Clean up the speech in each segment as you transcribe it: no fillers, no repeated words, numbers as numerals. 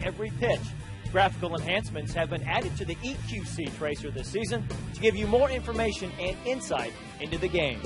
every pitch. Graphical enhancements have been added to the EQC Tracer this season to give you more information and insight into the game.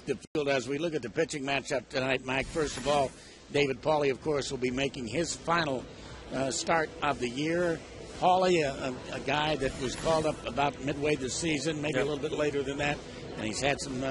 The field as we look at the pitching matchup tonight, Mike. First of all, David Pauly, of course, will be making his final start of the year. Pauly, a guy that was called up about midway this season, maybe a little bit later than that, and he's had some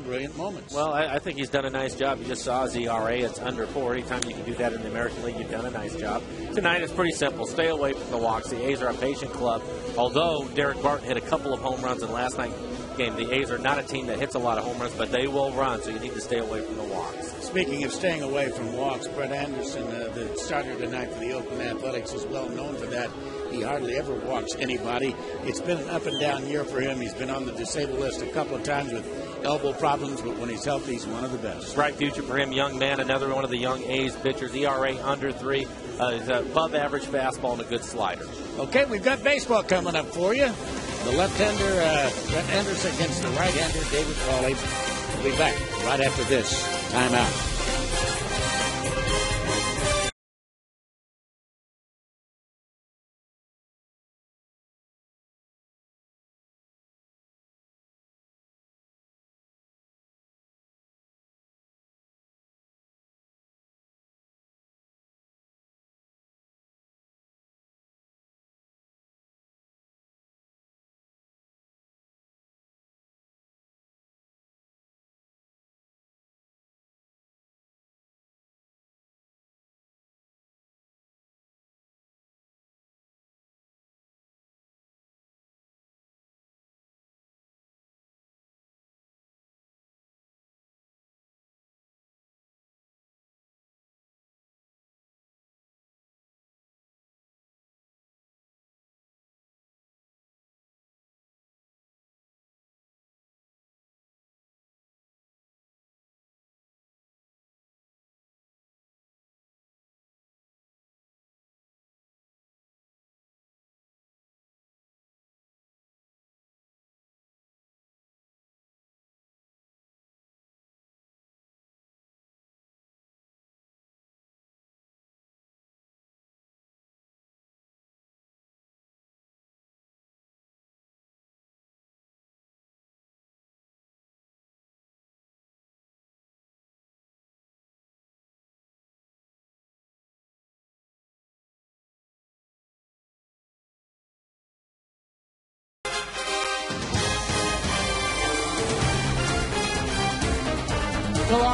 brilliant moments. Well, I think he's done a nice job. You just saw his ERA. It's under 4. Anytime you can do that in the American League, you've done a nice job. Tonight, it's pretty simple. Stay away from the walks. The A's are a patient club. Although Derek Barton hit a couple of home runs in last night's game, the A's are not a team that hits a lot of home runs, but they will run, so you need to stay away from the walks. Speaking of staying away from walks, Brett Anderson, the starter tonight for the Oakland Athletics, is well known for that. He hardly ever walks anybody. It's been an up-and-down year for him. He's been on the disabled list a couple of times with elbow problems, but when he's healthy, he's one of the best. Bright future for him, young man, another one of the young A's pitchers, ERA under 3, is above average fastball and a good slider. Okay, we've got baseball coming up for you. The left-hander, Brett Anderson, against the right-hander, David Pauly. We'll be back right after this timeout.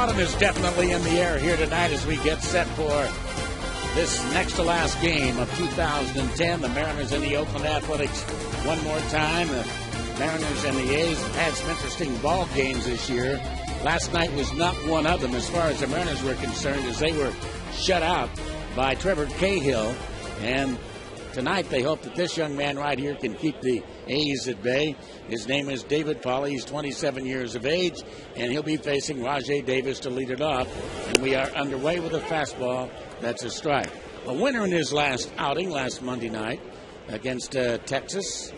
autumn is definitely in the air here tonight as we get set for this next to last game of 2010. The Mariners and the Oakland Athletics one more time. The Mariners and the A's have had some interesting ball games this year. Last night was not one of them as far as the Mariners were concerned, as they were shut out by Trevor Cahill. And tonight they hope that this young man right here can keep the A's at bay. His name is David Pauley. He's 27 years of age, and he'll be facing Rajay Davis to lead it off. And we are underway with a fastball. That's a strike. A winner in his last outing last Monday night against Texas,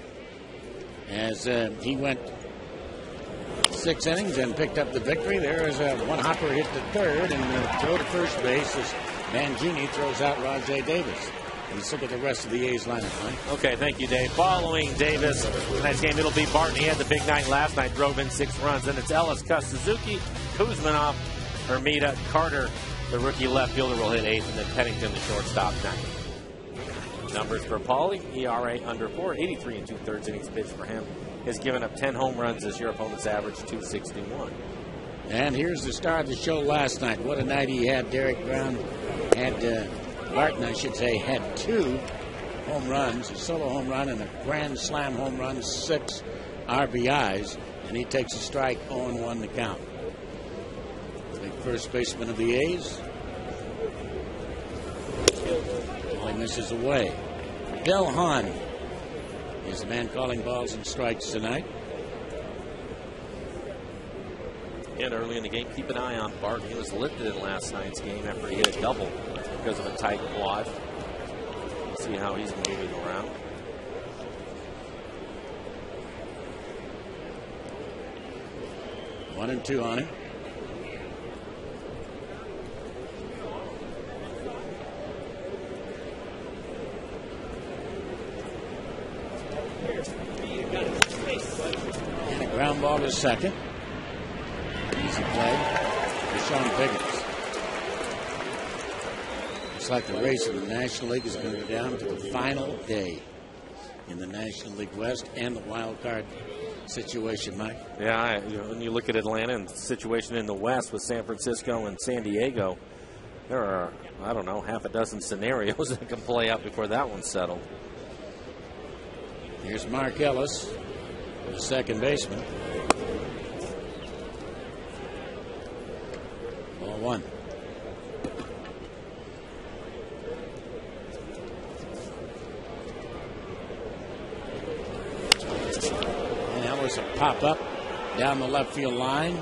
as he went 6 innings and picked up the victory. There is a one hopper hit to third and throw to first base as Mangini throws out Rajay Davis. Let's look at the rest of the A's lineup, Mike. Okay, thank you, Dave. Following Davis, tonight's game, it'll be Barton. He had the big night last night, drove in 6 runs. Then it's Ellis, Cuss, Suzuki, Kuzmanov, Hermida, Carter, the rookie left fielder, will hit 8th, and then Pennington, the shortstop, 9th. Numbers for Pauley: ERA under 4, 83 and 2/3 innings pitched for him. Has given up 10 home runs this year. Opponent's average 261. And here's the star of the show last night. What a night he had. Derek Brown had, Barton, I should say, had 2 home runs, a solo home run and a grand slam home run, 6 RBIs, and he takes a strike, 0-1 to count. The first baseman of the A's. Well, he misses away. Del Hahn is the man calling balls and strikes tonight. And early in the game, keep an eye on Barton. He was lifted in last night's game after he hit a double because of a tight quad. See how he's moving around. One and 2 on him. And a ground ball to second. Easy play for Sean Pickens. Looks like the race in the National League is going to go down to the final day in the National League West and the wild card situation, Mike. Yeah, when you look at Atlanta and the situation in the West with San Francisco and San Diego, there are, I don't know, half a dozen scenarios that can play out before that one's settled. Here's Mark Ellis, the second baseman. Ball 1. And Ellis will pop up down the left field line.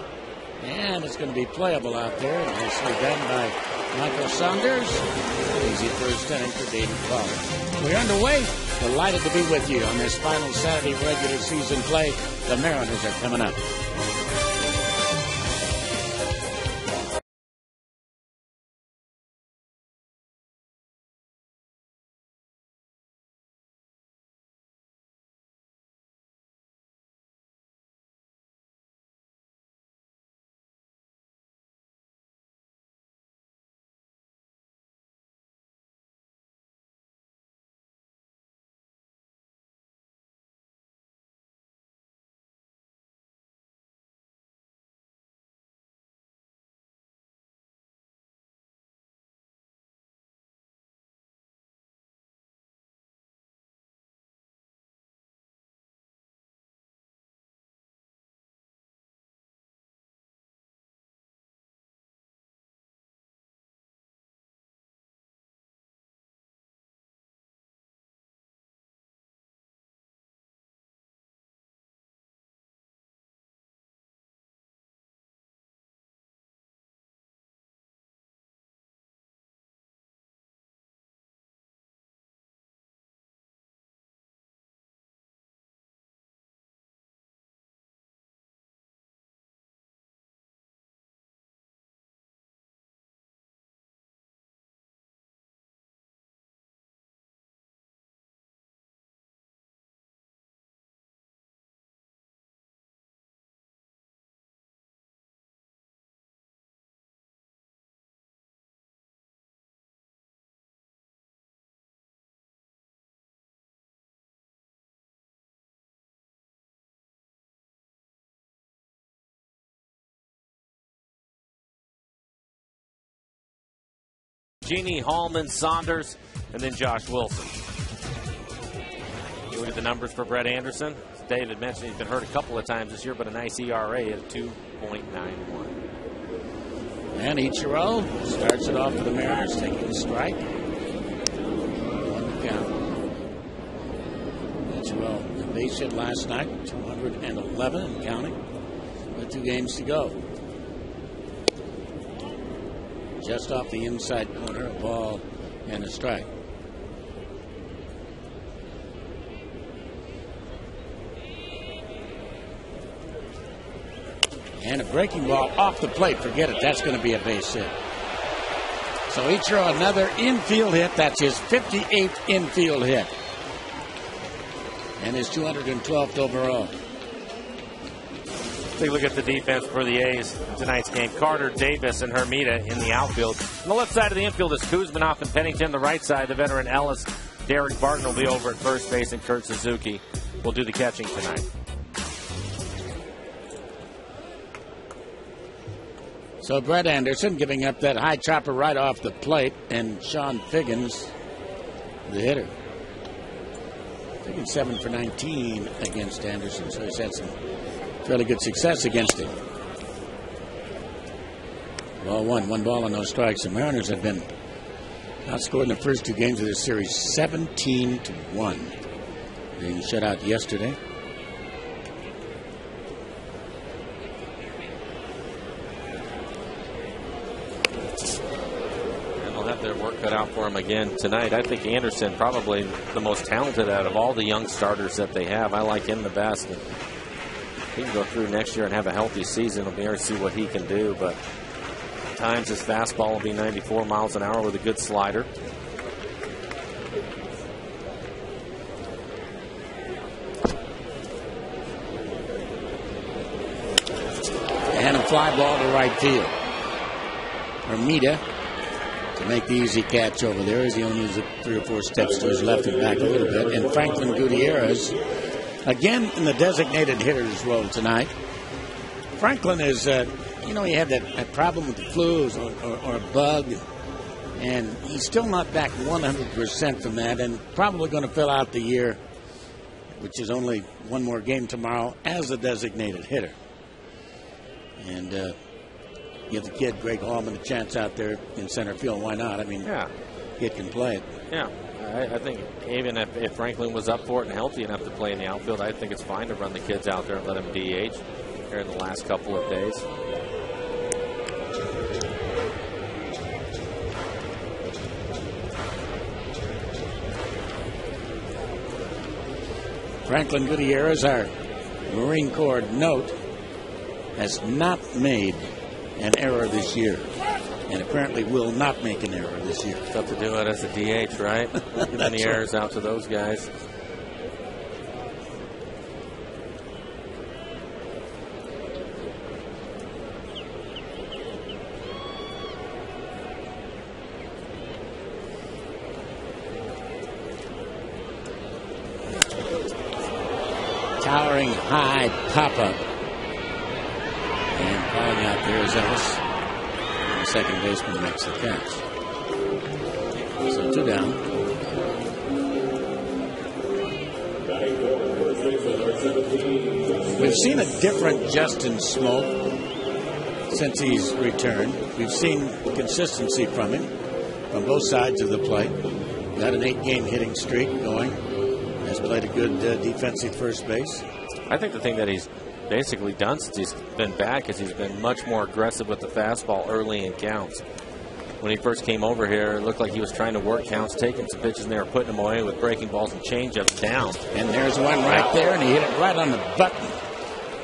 And it's going to be playable out there. Nicely done by Michael Saunders. Easy first inning for David Pauley. We're underway. Delighted to be with you on this final Saturday regular season play. The Mariners are coming up. Genie, Hallman, Saunders, and then Josh Wilson. You look at the numbers for Brett Anderson. As David mentioned, he's been hurt a couple of times this year, but a nice ERA at 2.91. And Ichiro starts it off for the Mariners, taking a strike. One count. Ichiro, base hit last night, 211 and counting. With 2 games to go. Just off the inside corner, a ball and a strike. And a breaking ball off the plate. Forget it. That's going to be a base hit. So Ichiro, another infield hit. That's his 58th infield hit. And his 212th overall. Take a look at the defense for the A's in tonight's game. Carter, Davis, and Hermida in the outfield. On the left side of the infield is Kuzminoff and Pennington. The right side, the veteran Ellis. Derek Barton will be over at first base, and Kurt Suzuki will do the catching tonight. So Brett Anderson giving up that high chopper right off the plate, and Sean Figgins, the hitter. Figgins 7 for 19 against Anderson, so he's had some fairly good success against him. Ball 1 ball and no strikes. The Mariners have been outscored in the first 2 games of this series 17-1. Being shut out yesterday. Their work cut out for him again tonight. I think Anderson probably the most talented out of all the young starters that they have. I like him the best. And he can go through next year and have a healthy season. We'll be able to see what he can do. But at times his fastball will be 94 miles an hour with a good slider. And a fly ball to right field. Hermida to make the easy catch over there as he only moves 3 or 4 steps to his left and back a little bit. And Franklin Gutierrez, again in the designated hitter's role tonight. Franklin is, he had that problem with the flu or a bug, and he's still not back 100% from that, and probably going to fill out the year, which is only 1 more game tomorrow, as a designated hitter. And give the kid, Greg Hallman, a chance out there in center field. Why not? I mean, kid can play it. Yeah, I think even if Franklin was up for it and healthy enough to play in the outfield, I think it's fine to run the kids out there and let them DH here in the last couple of days. Franklin Gutierrez, our Marine Corps note, has not made an error this year, and apparently will not make an error this year. Tough to do it as a DH, right? Giving the errors out to those guys. Towering high pop-up. And calling out there is Ellis. And the second baseman makes the catch. So 2 down. We've seen a different Justin Smoak since he's returned. We've seen consistency from him from both sides of the plate. Got an 8-game hitting streak going. Has played a good defensive first base. I think the thing that he's basically done since he's been back is he's been much more aggressive with the fastball early in counts. When he first came over here, it looked like he was trying to work counts, taking some pitches, and they were putting them away with breaking balls and changeups down. And there's one right there, and he hit it right on the button.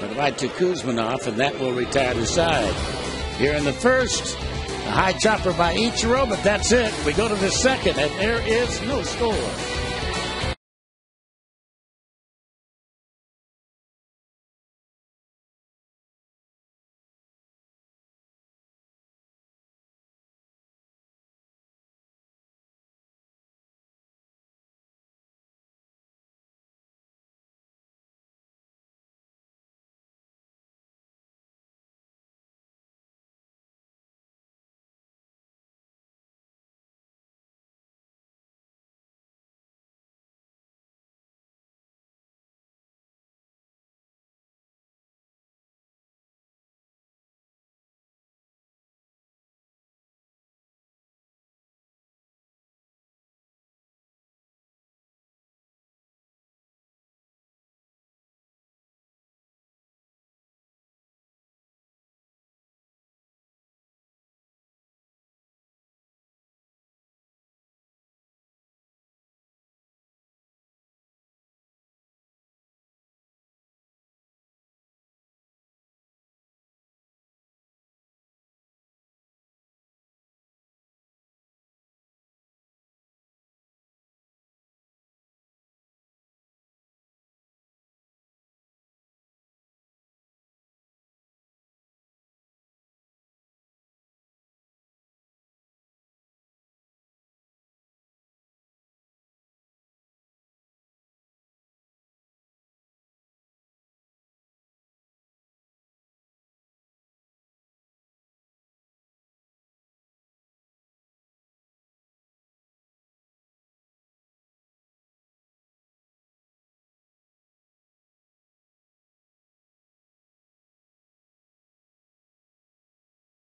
But right to Kuzminoff, and that will retire the side. Here in the first, a high chopper by Ichiro, but that's it. We go to the second, and there is no score.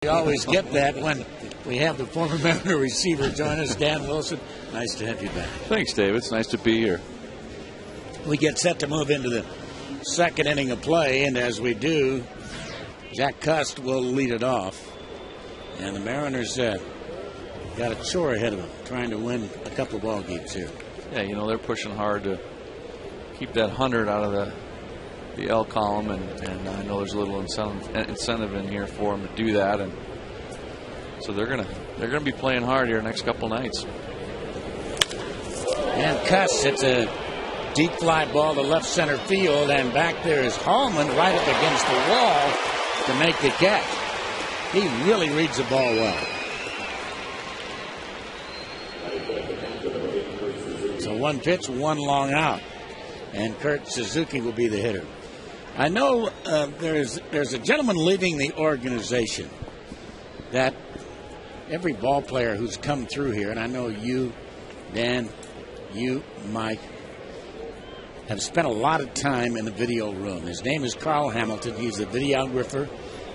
We always get that when we have the former Mariner receiver join us, Dan Wilson. Nice to have you back. Thanks, David. It's nice to be here. We get set to move into the second inning of play, and as we do, Jack Cust will lead it off. And the Mariners got a chore ahead of them, trying to win a couple of ball games here. Yeah, you know, they're pushing hard to keep that 100 out of the L column, and I know there's a little incentive in here for them to do that, and so they're gonna be playing hard here next couple nights. And Cust hits a deep fly ball to left center field, and back there is Hallman right up against the wall to make the catch. He really reads the ball well. So one pitch, one long out, and Kurt Suzuki will be the hitter. I know there's a gentleman leaving the organization that every ball player who's come through here, and I know you, Dan, you, Mike, have spent a lot of time in the video room. His name is Carl Hamilton. He's the videographer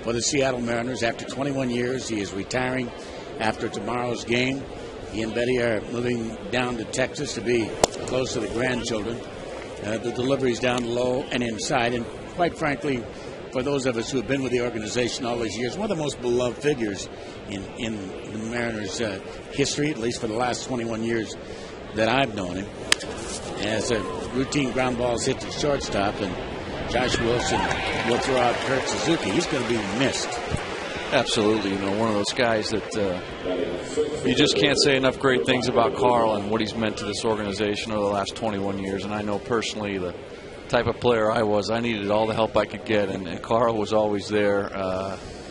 for the Seattle Mariners. After 21 years, he is retiring after tomorrow's game. He and Betty are moving down to Texas to be close to the grandchildren. The delivery's down low and inside, and quite frankly, for those of us who have been with the organization all these years, one of the most beloved figures in the Mariners' history, at least for the last 21 years that I've known him. As a routine ground ball is hit to shortstop, and Josh Wilson will throw out Kurt Suzuki. He's going to be missed. Absolutely. You know, one of those guys that you just can't say enough great things about Carl and what he's meant to this organization over the last 21 years. And I know personally the type of player I was, I needed all the help I could get, and Carl was always there.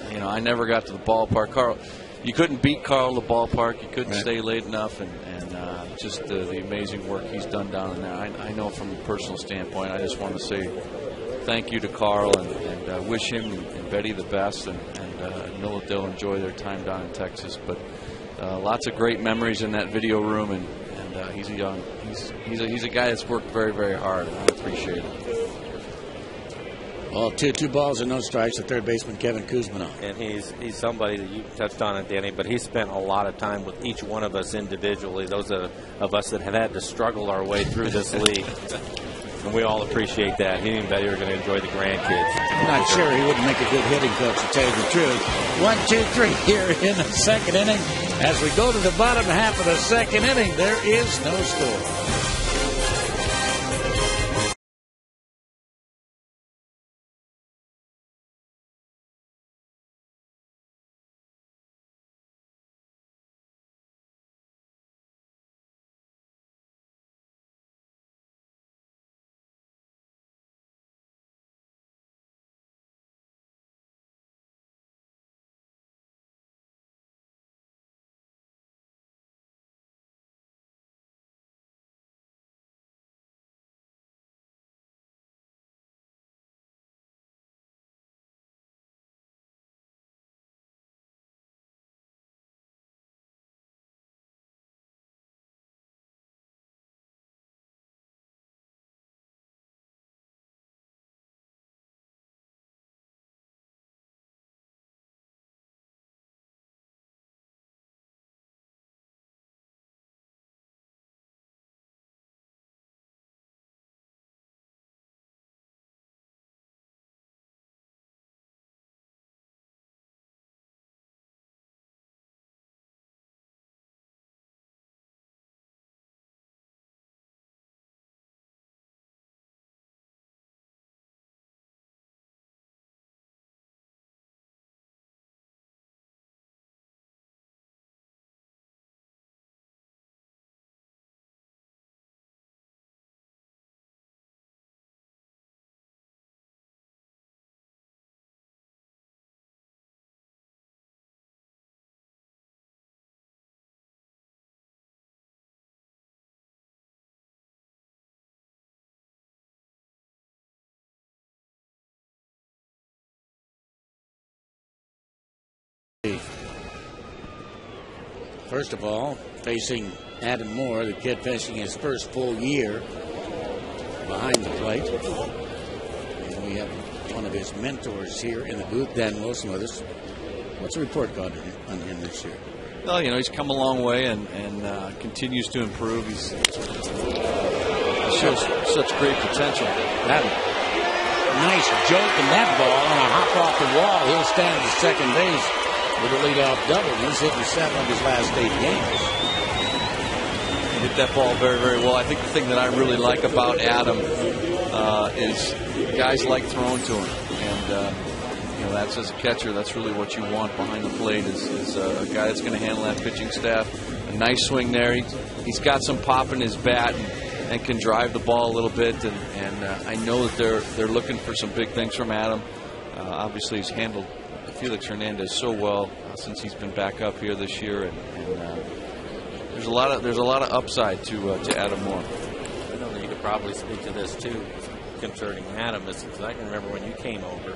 You know, I never got to the ballpark. Carl, you couldn't beat Carl at the ballpark. You couldn't stay late enough, and just the amazing work he's done down in there. I know from a personal standpoint, I just want to say thank you to Carl and wish him and Betty the best, and know that they'll enjoy their time down in Texas. But lots of great memories in that video room, and he's a guy that's worked very, very hard, and I appreciate it. Well, two balls and no strikes to third baseman Kevin Kuzminoff. And he's somebody that you touched on it, Danny, but he spent a lot of time with each one of us individually, those of us that have had to struggle our way through this league. And we all appreciate that. He and Betty are going to enjoy the grandkids. I'm not sure he wouldn't make a good hitting coach, to tell you the truth. 1, 2, 3 here in the second inning. As we go to the bottom half of the second inning, there is no score. First of all, facing Adam Moore, the kid finishing his first full year behind the plate. And we have one of his mentors here in the booth, Dan Wilson, with us. What's the report card on him this year? Well, you know, he's come a long way and continues to improve. He shows such great potential. That nice jolt in that ball on a hop off the wall. He'll stand at second base with a leadoff double. He's hitting 7 of his last 8 games. He hit that ball very, very well. I think the thing that I really like about Adam is guys like throwing to him. And, you know, that's as a catcher, that's really what you want behind the plate is a guy that's going to handle that pitching staff. A nice swing there. He's got some pop in his bat and can drive the ball a little bit. And I know that they're looking for some big things from Adam. Obviously, he's handled Felix Hernandez so well since he's been back up here this year. And there's a lot of upside to Adam Moore. I know that you could probably speak to this too concerning Adam, because I can remember when you came over.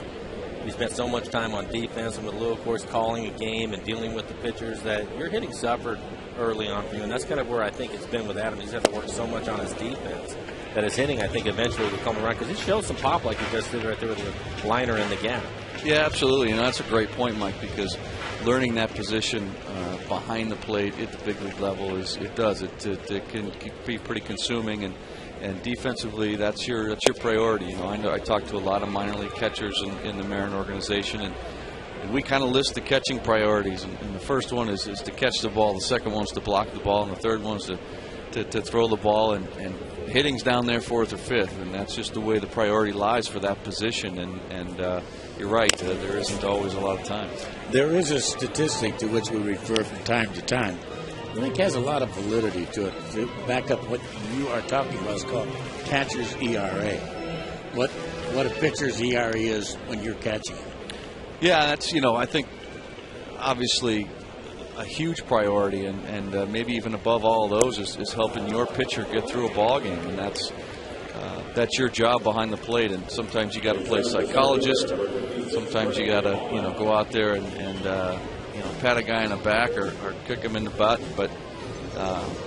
You spent so much time on defense, and with Lou, of course, calling a game and dealing with the pitchers, that your hitting suffered early on for you. And that's kind of where I think it's been with Adam. He's had to work so much on his defense that his hitting, I think, eventually will come around, because he showed some pop like he just did right there with the liner in the gap. Yeah, absolutely. You know, that's a great point, Mike, because learning that position behind the plate at the big league level it can be pretty consuming, and defensively that's your priority. You know I talked to a lot of minor league catchers in the Marin organization, and we kind of list the catching priorities, and the first one is to catch the ball, the second one is to block the ball, and the third one is to throw the ball, and hitting's down there 4th or 5th, and that's just the way the priority lies for that position. And you're right, there isn't always a lot of time. There is a statistic to which we refer from time to time. I think has a lot of validity to it. To back up what you are talking about, is called catcher's ERA. What a pitcher's ERA is when you're catching him. Yeah, that's, you know, I think obviously a huge priority, and maybe even above all of those is helping your pitcher get through a ball game, and that's your job behind the plate. And sometimes you got to play psychologist. Sometimes you got to go out there and pat a guy in the back or kick him in the butt. But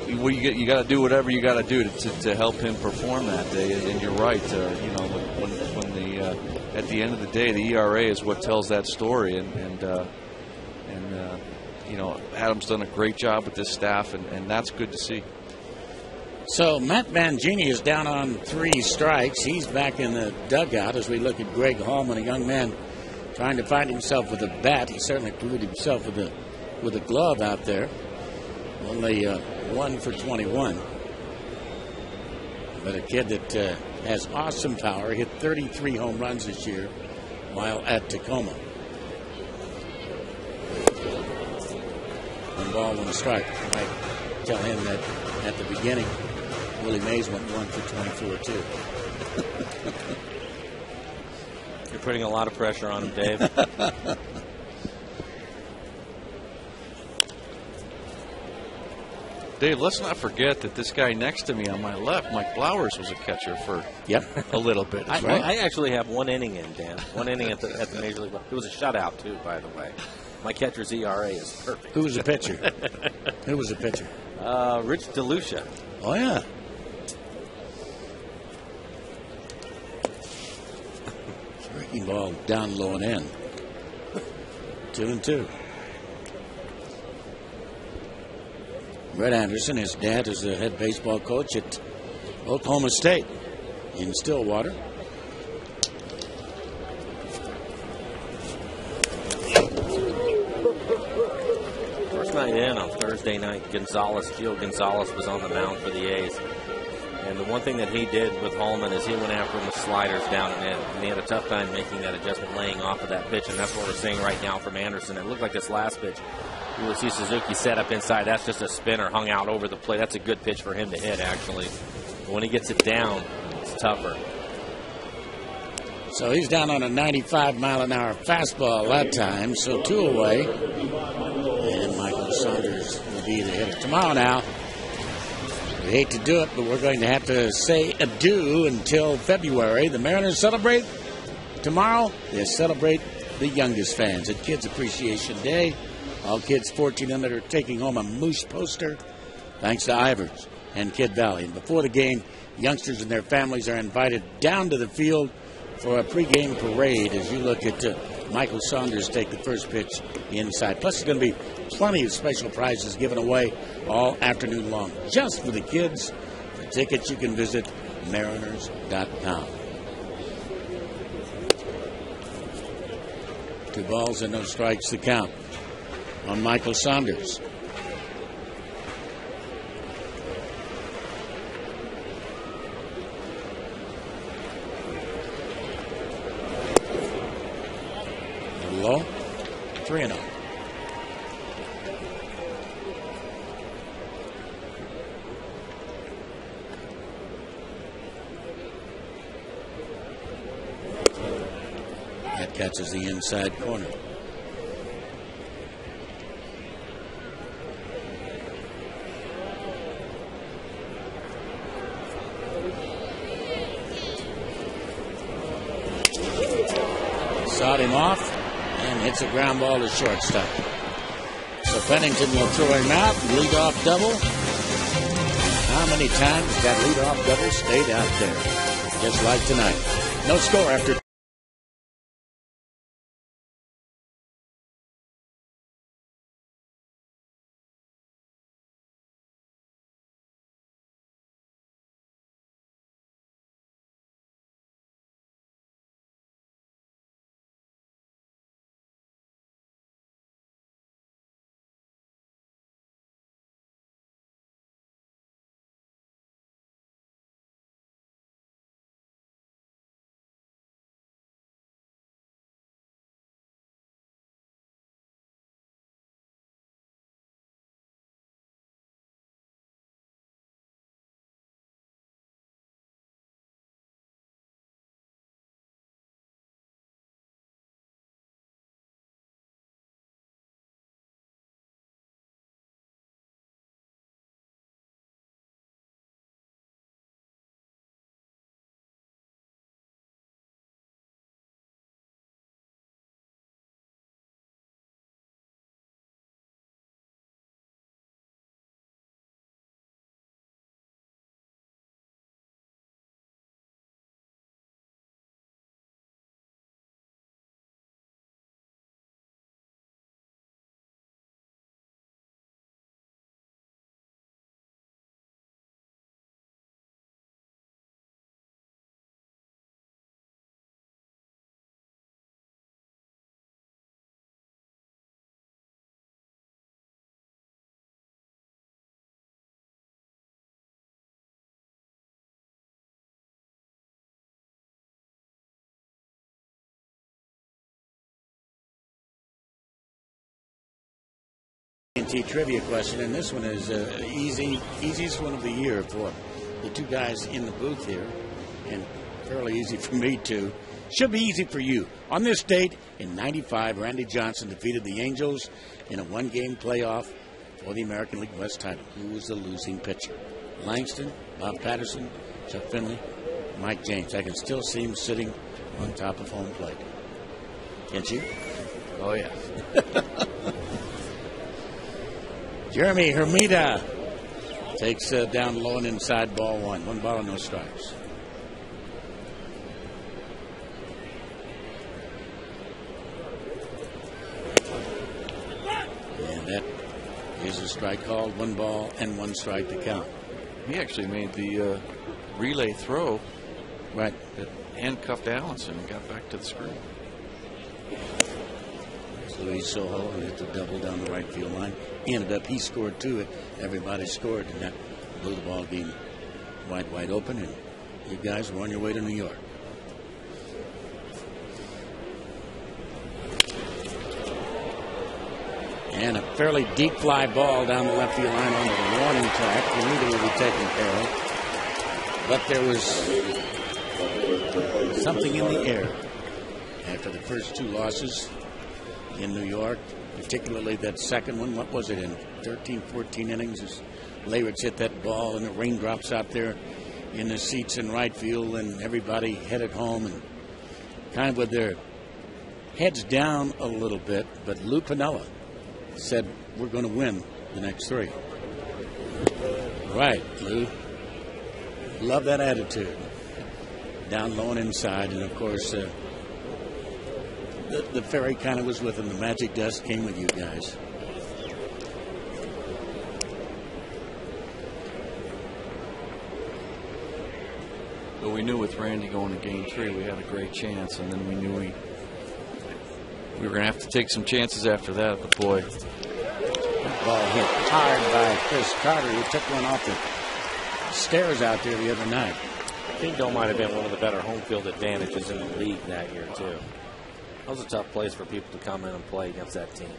you got to do whatever you got to do to help him perform that day. And you're right. When at the end of the day, the ERA is what tells that story. And Adam's done a great job with this staff, and that's good to see. So Matt Mangini is down on 3 strikes. He's back in the dugout as we look at Greg Hallman, a young man trying to find himself with a bat. He certainly proved himself with a glove out there. Only 1 for 21. But a kid that has awesome power. Hit 33 home runs this year while at Tacoma. 1 ball, 1 strike. I might tell him that at the beginning, Willie Mays went 1 for 24 too. You're putting a lot of pressure on him, Dave. Dave, let's not forget that this guy next to me on my left, Mike Blowers, was a catcher for a little bit. I actually have 1 inning in, Dan. 1 inning at the Major League level. It was a shutout, too, by the way. My catcher's ERA is perfect. Who was the pitcher? Who was the pitcher? Rich DeLucia. Oh, yeah. Breaking ball down low and in. 2-2. Brett Anderson, his dad, is the head baseball coach at Oklahoma State in Stillwater. First night in on Thursday night, Gio Gonzalez was on the mound for the A's. And the one thing that he did with Hallman is he went after him with sliders down and in. And he had a tough time making that adjustment, laying off of that pitch. And that's what we're seeing right now from Anderson. It looked like this last pitch. You will see Suzuki set up inside. That's just a spinner hung out over the plate. That's a good pitch for him to hit, actually. But when he gets it down, it's tougher. So he's down on a 95-mile-an-hour fastball that time. So 2 away. And Michael Saunders will be the hitter. Tomorrow now, we hate to do it, but we're going to have to say adieu until February. The Mariners celebrate tomorrow. They celebrate the youngest fans at Kids Appreciation Day. All kids 14 and under are taking home a Moose poster, thanks to Ivers and Kid Valley. And before the game, youngsters and their families are invited down to the field for a pregame parade as you look at Michael Saunders take the first pitch inside. Plus, there's going to be plenty of special prizes given away all afternoon long. Just for the kids. For tickets, you can visit Mariners.com. 2 balls and no strikes the count on Michael Saunders. Low, 3-0. That catches the inside corner. Sawed him off. And hits a ground ball to shortstop. So Pennington will throw him out. Leadoff double. How many times that leadoff double stayed out there? Just like tonight. No score after. Trivia question, and this one is easiest one of the year for the 2 guys in the booth here, and fairly easy for me too. Should be easy for you. On this date in '95, Randy Johnson defeated the Angels in a 1-game playoff for the American League West title. Who was the losing pitcher? Langston, Bob Patterson, Chuck Finley, Mike James. I can still see him sitting on top of home plate. Can't you? Oh yeah. Jeremy Hermida takes down low and inside ball 1. 1 ball and no strikes. And that is a strike called. 1 ball and 1 strike to count. He actually made the relay throw. Right. That handcuffed Allenson and got back to the screen. Luis Soho hit the double down the right field line. Ended up, he scored 2. Everybody scored, and that blew the ball game wide open, and you guys were on your way to New York. And a fairly deep fly ball down the left field line onto the warning track. You knew they would be taken care of. But there was something in the air after the first 2 losses in New York, particularly that second one. What was it, in 13, 14 innings? As Leyritz hit that ball and the raindrops out there in the seats in right field, and everybody headed home and kind of with their heads down a little bit. But Lou Piniella said, we're going to win the next 3. Right, Lou. Love that attitude. Down low and inside, and of course the fairy kind of was with him. The magic dust came with you guys. But we knew with Randy going to Game 3, we had a great chance, and then we knew we were going to have to take some chances after that. But boy, ball hit hard by Chris Carter, who took one off the stairs out there the other night. Kingdom might have been one of the better home field advantages in the league that year, too. That was a tough place for people to come in and play against that team.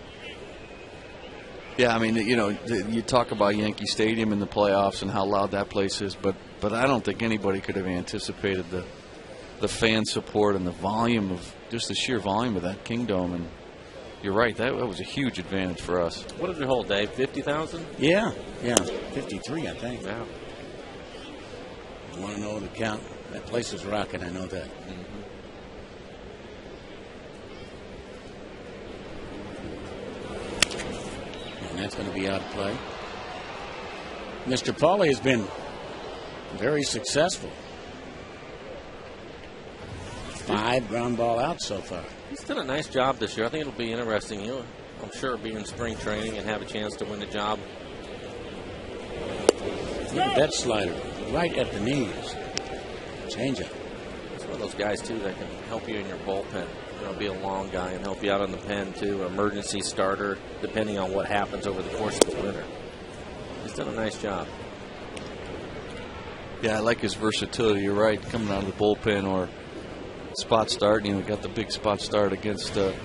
yeah, I mean, you know, you talk about Yankee Stadium in the playoffs and how loud that place is, but I don't think anybody could have anticipated the fan support and the volume of just the sheer volume of that Kingdom. And you're right, that was a huge advantage for us. What did it hold, Dave? 50,000? Yeah, 53, I think. Yeah. You want to know the count? That place is rocking, I know that. Mm-hmm. And that's going to be out of play. Mr. Pauly has been very successful. 5 ground ball outs so far. He's done a nice job this year. I think it'll be interesting. He'll, I'm sure, be in spring training and have a chance to win the job. Look at that slider right at the knees. Change up. He's one of those guys, too, that can help you in your bullpen. You know, be a long guy and help you out on the pen, too. An emergency starter, depending on what happens over the course of the winter. He's done a nice job. Yeah, I like his versatility. You're right, coming out of the bullpen or spot start. You know, got the big spot start against the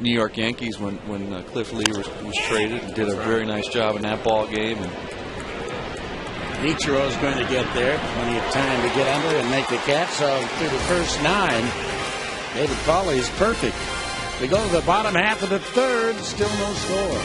New York Yankees when Cliff Lee was traded and did a very nice job in that ball game. And Ichiro's going to get there. Plenty of time to get under and make the catch. So through the first 9, David Pauly is perfect. We go to the bottom half of the third. Still no score.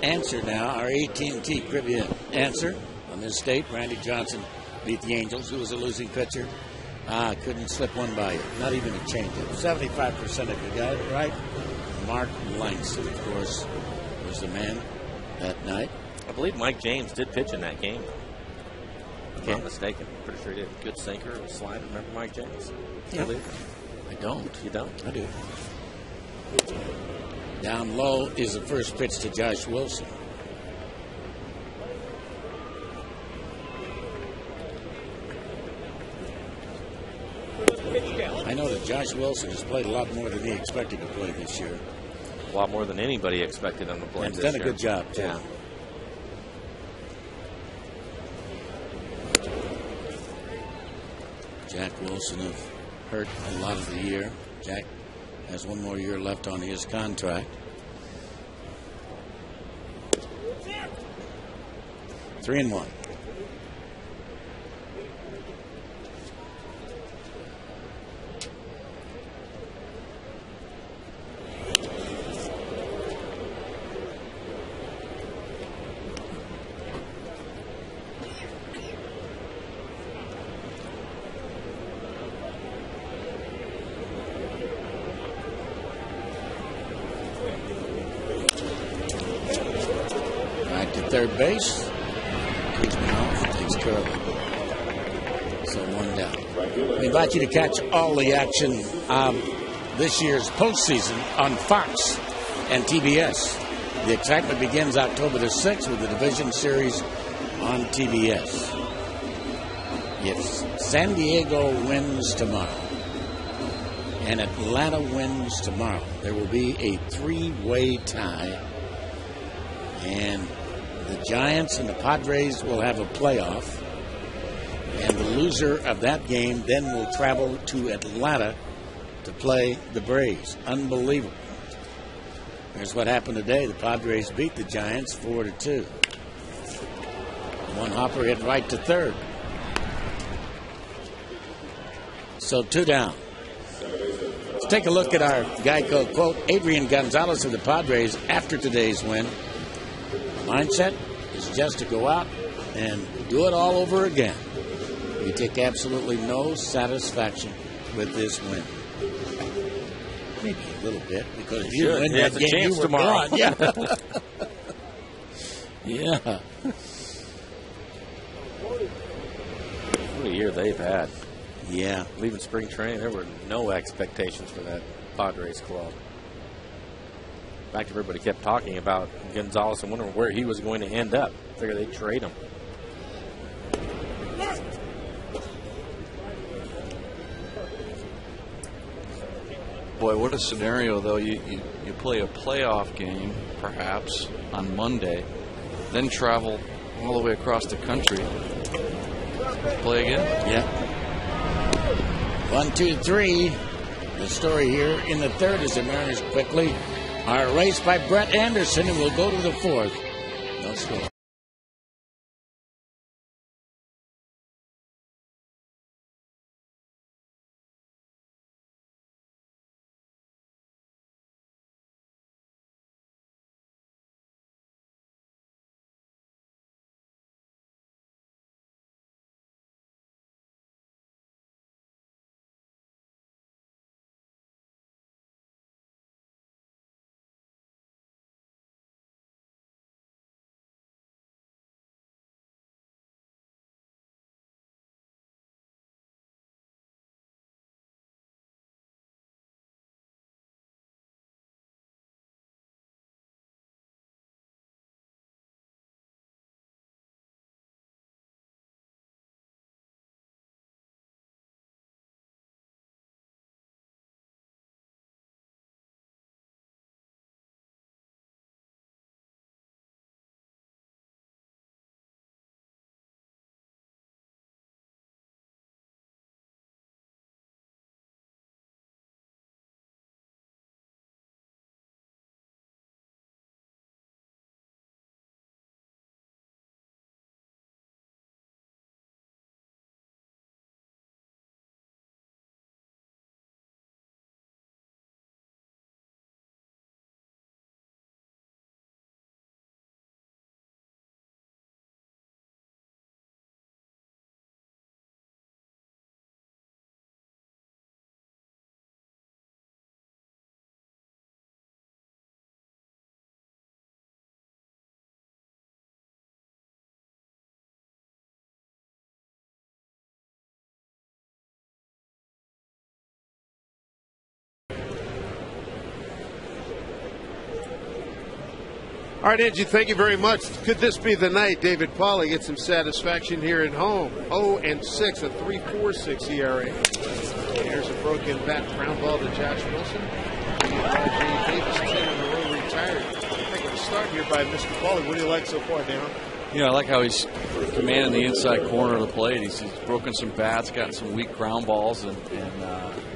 Answer now, our AT&T trivia answer on this date. Randy Johnson beat the Angels, who was a losing pitcher. Couldn't slip one by you. Not even a changeup. 75% of you got it right. Mark Langston, of course, was the man that night. I believe Mike James did pitch in that game. If I'm Yeah. not mistaken. Pretty sure he did. Good sinker, a slider. Remember Mike James? Yeah. I don't. You don't? I do. Down low is the first pitch to Josh Wilson. I know that Josh Wilson has played a lot more than he expected to play this year. A lot more than anybody expected him to play And this done a year. good job, too. Yeah. Jack Wilson have hurt a lot of the year. Jack has one more year left on his contract. 3-1. third base. Kuzmanov takes care of it. So 1 down. We invite you to catch all the action of this year's postseason on Fox and TBS. The excitement begins October the 6th with the Division Series on TBS. If San Diego wins tomorrow and Atlanta wins tomorrow, there will be a 3-way tie. And the Giants and the Padres will have a playoff. And the loser of that game then will travel to Atlanta to play the Braves. Unbelievable. Here's what happened today. The Padres beat the Giants 4-2. One hopper hit right to third. So 2 down. Let's take a look at our Geico quote. Adrian Gonzalez of the Padres after today's win. Mindset is just to go out and do it all over again. We take absolutely no satisfaction with this win. Maybe a little bit, because if you win that game, you were gone. Yeah. Yeah. What a year they've had. Yeah. Leaving spring training, there were no expectations for that Padres club. In fact, everybody kept talking about Gonzalez and wondering where he was going to end up. Figured they'd trade him. Boy, what a scenario, though. You play a playoff game, perhaps, on Monday, then travel all the way across the country. Play again? Yeah. 1, 2, 3. The story here in the third is the Mariners quickly are erased by Brett Anderson and will go to the fourth. No score. All right, Angie, thank you very much. Could this be the night David Pauly gets some satisfaction here at home? 0-6, a 3.46 ERA. Here's a broken bat, ground ball to Josh Wilson. Davis 10 in a row retired. I think we'll start here by Mr. Pauly. What do you like so far, Dan? You know, I like how he's commanding the inside corner of the plate. He's broken some bats, gotten some weak ground balls, and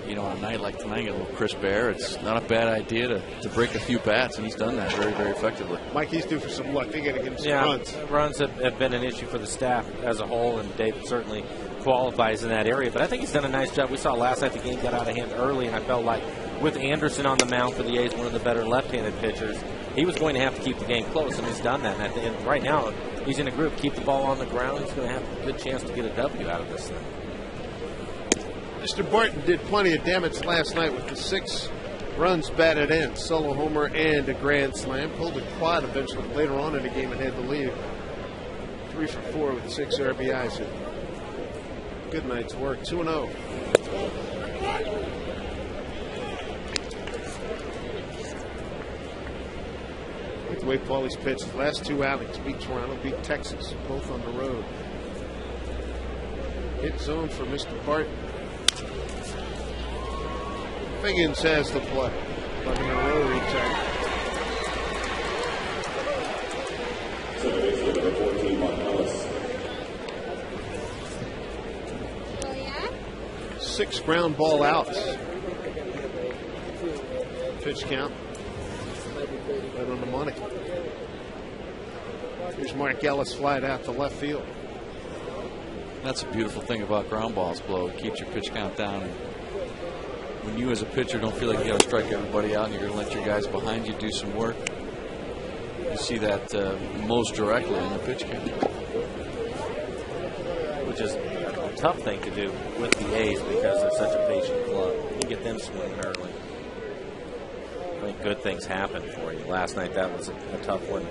you know, on a night like tonight, get a little crisp air. It's not a bad idea to break a few bats, and he's done that very, very effectively. Mike, he's due for some luck. They got to get him some runs. Runs have been an issue for the staff as a whole, and David certainly qualifies in that area. But I think he's done a nice job. We saw last night the game got out of hand early, and I felt like with Anderson on the mound for the A's, one of the better left-handed pitchers, he was going to have to keep the game close, and he's done that. And right now, he's in a group. Keep the ball on the ground. He's going to have a good chance to get a W out of this thing. Mr. Barton did plenty of damage last night with the 6 runs batted in, solo homer and a grand slam. Pulled it quad eventually later on in the game and had the lead. 3 for 4 with 6 RBIs. Good night's work. 2-0. The way Paulie's pitched, last 2 outings, beat Toronto, beat Texas, both on the road. Hit zone for Mr. Barton. Figgins has the play. 11 in a row retired. Six ground ball outs. Pitch count. Right on the money. Here's Mark Ellis flied out to left field. That's a beautiful thing about ground balls, Blow. It keeps your pitch count down. And when you as a pitcher don't feel like you got to strike everybody out and you're going to let your guys behind you do some work, you see that most directly in the pitch count. Which is a tough thing to do with the A's because they're such a patient club. You get them swinging early. I think good things happen for you. Last night that was a tough one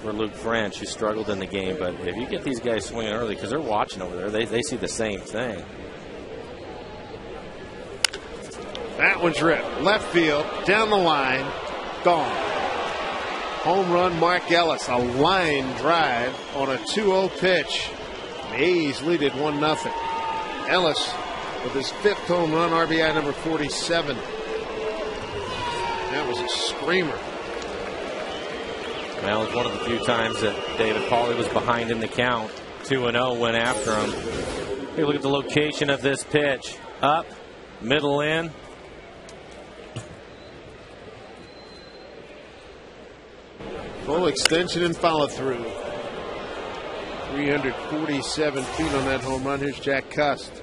for Luke French, who struggled in the game. But if you get these guys swinging early, because they're watching over there, they see the same thing. That one's ripped. Left field, down the line, gone. Home run, Mark Ellis. A line drive on a 2-0 pitch. The A's lead it 1-0. Ellis with his 5th home run, RBI number 47. That was a screamer. Well, it was one of the few times that David Pauly was behind in the count. 2-0 went after him. Hey, look at the location of this pitch. Up, middle in. Full extension and follow through. 347 feet on that home run. Here's Jack Cust.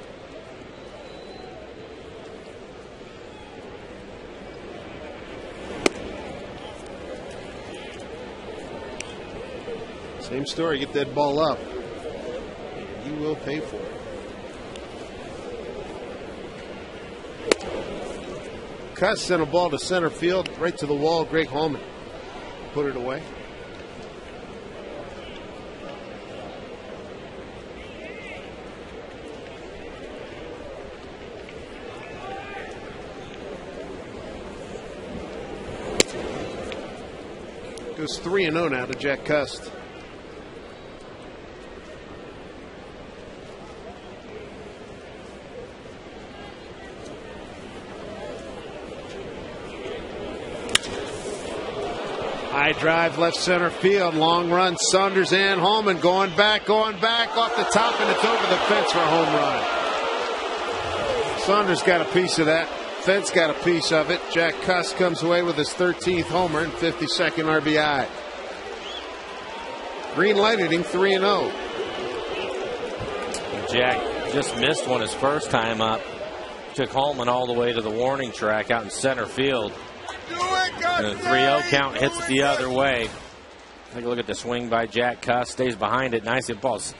Same story. Get that ball up. You will pay for it. Cust sent a ball to center field, right to the wall. Greg Holman put it away. Goes 3-0 now to Jack Cust. High drive, left center field, long run. Saunders and Holman going back off the top, and it's over the fence for a home run. Saunders got a piece of that. Fence got a piece of it. Jack Cust comes away with his 13th homer and 52nd RBI. Green lighted him 3-0. Jack just missed one his first time up. Took Holman all the way to the warning track out in center field. And the 3-0 count hits it the other way. Take a look at the swing by Jack Cust. Stays behind it. Nice hit balls.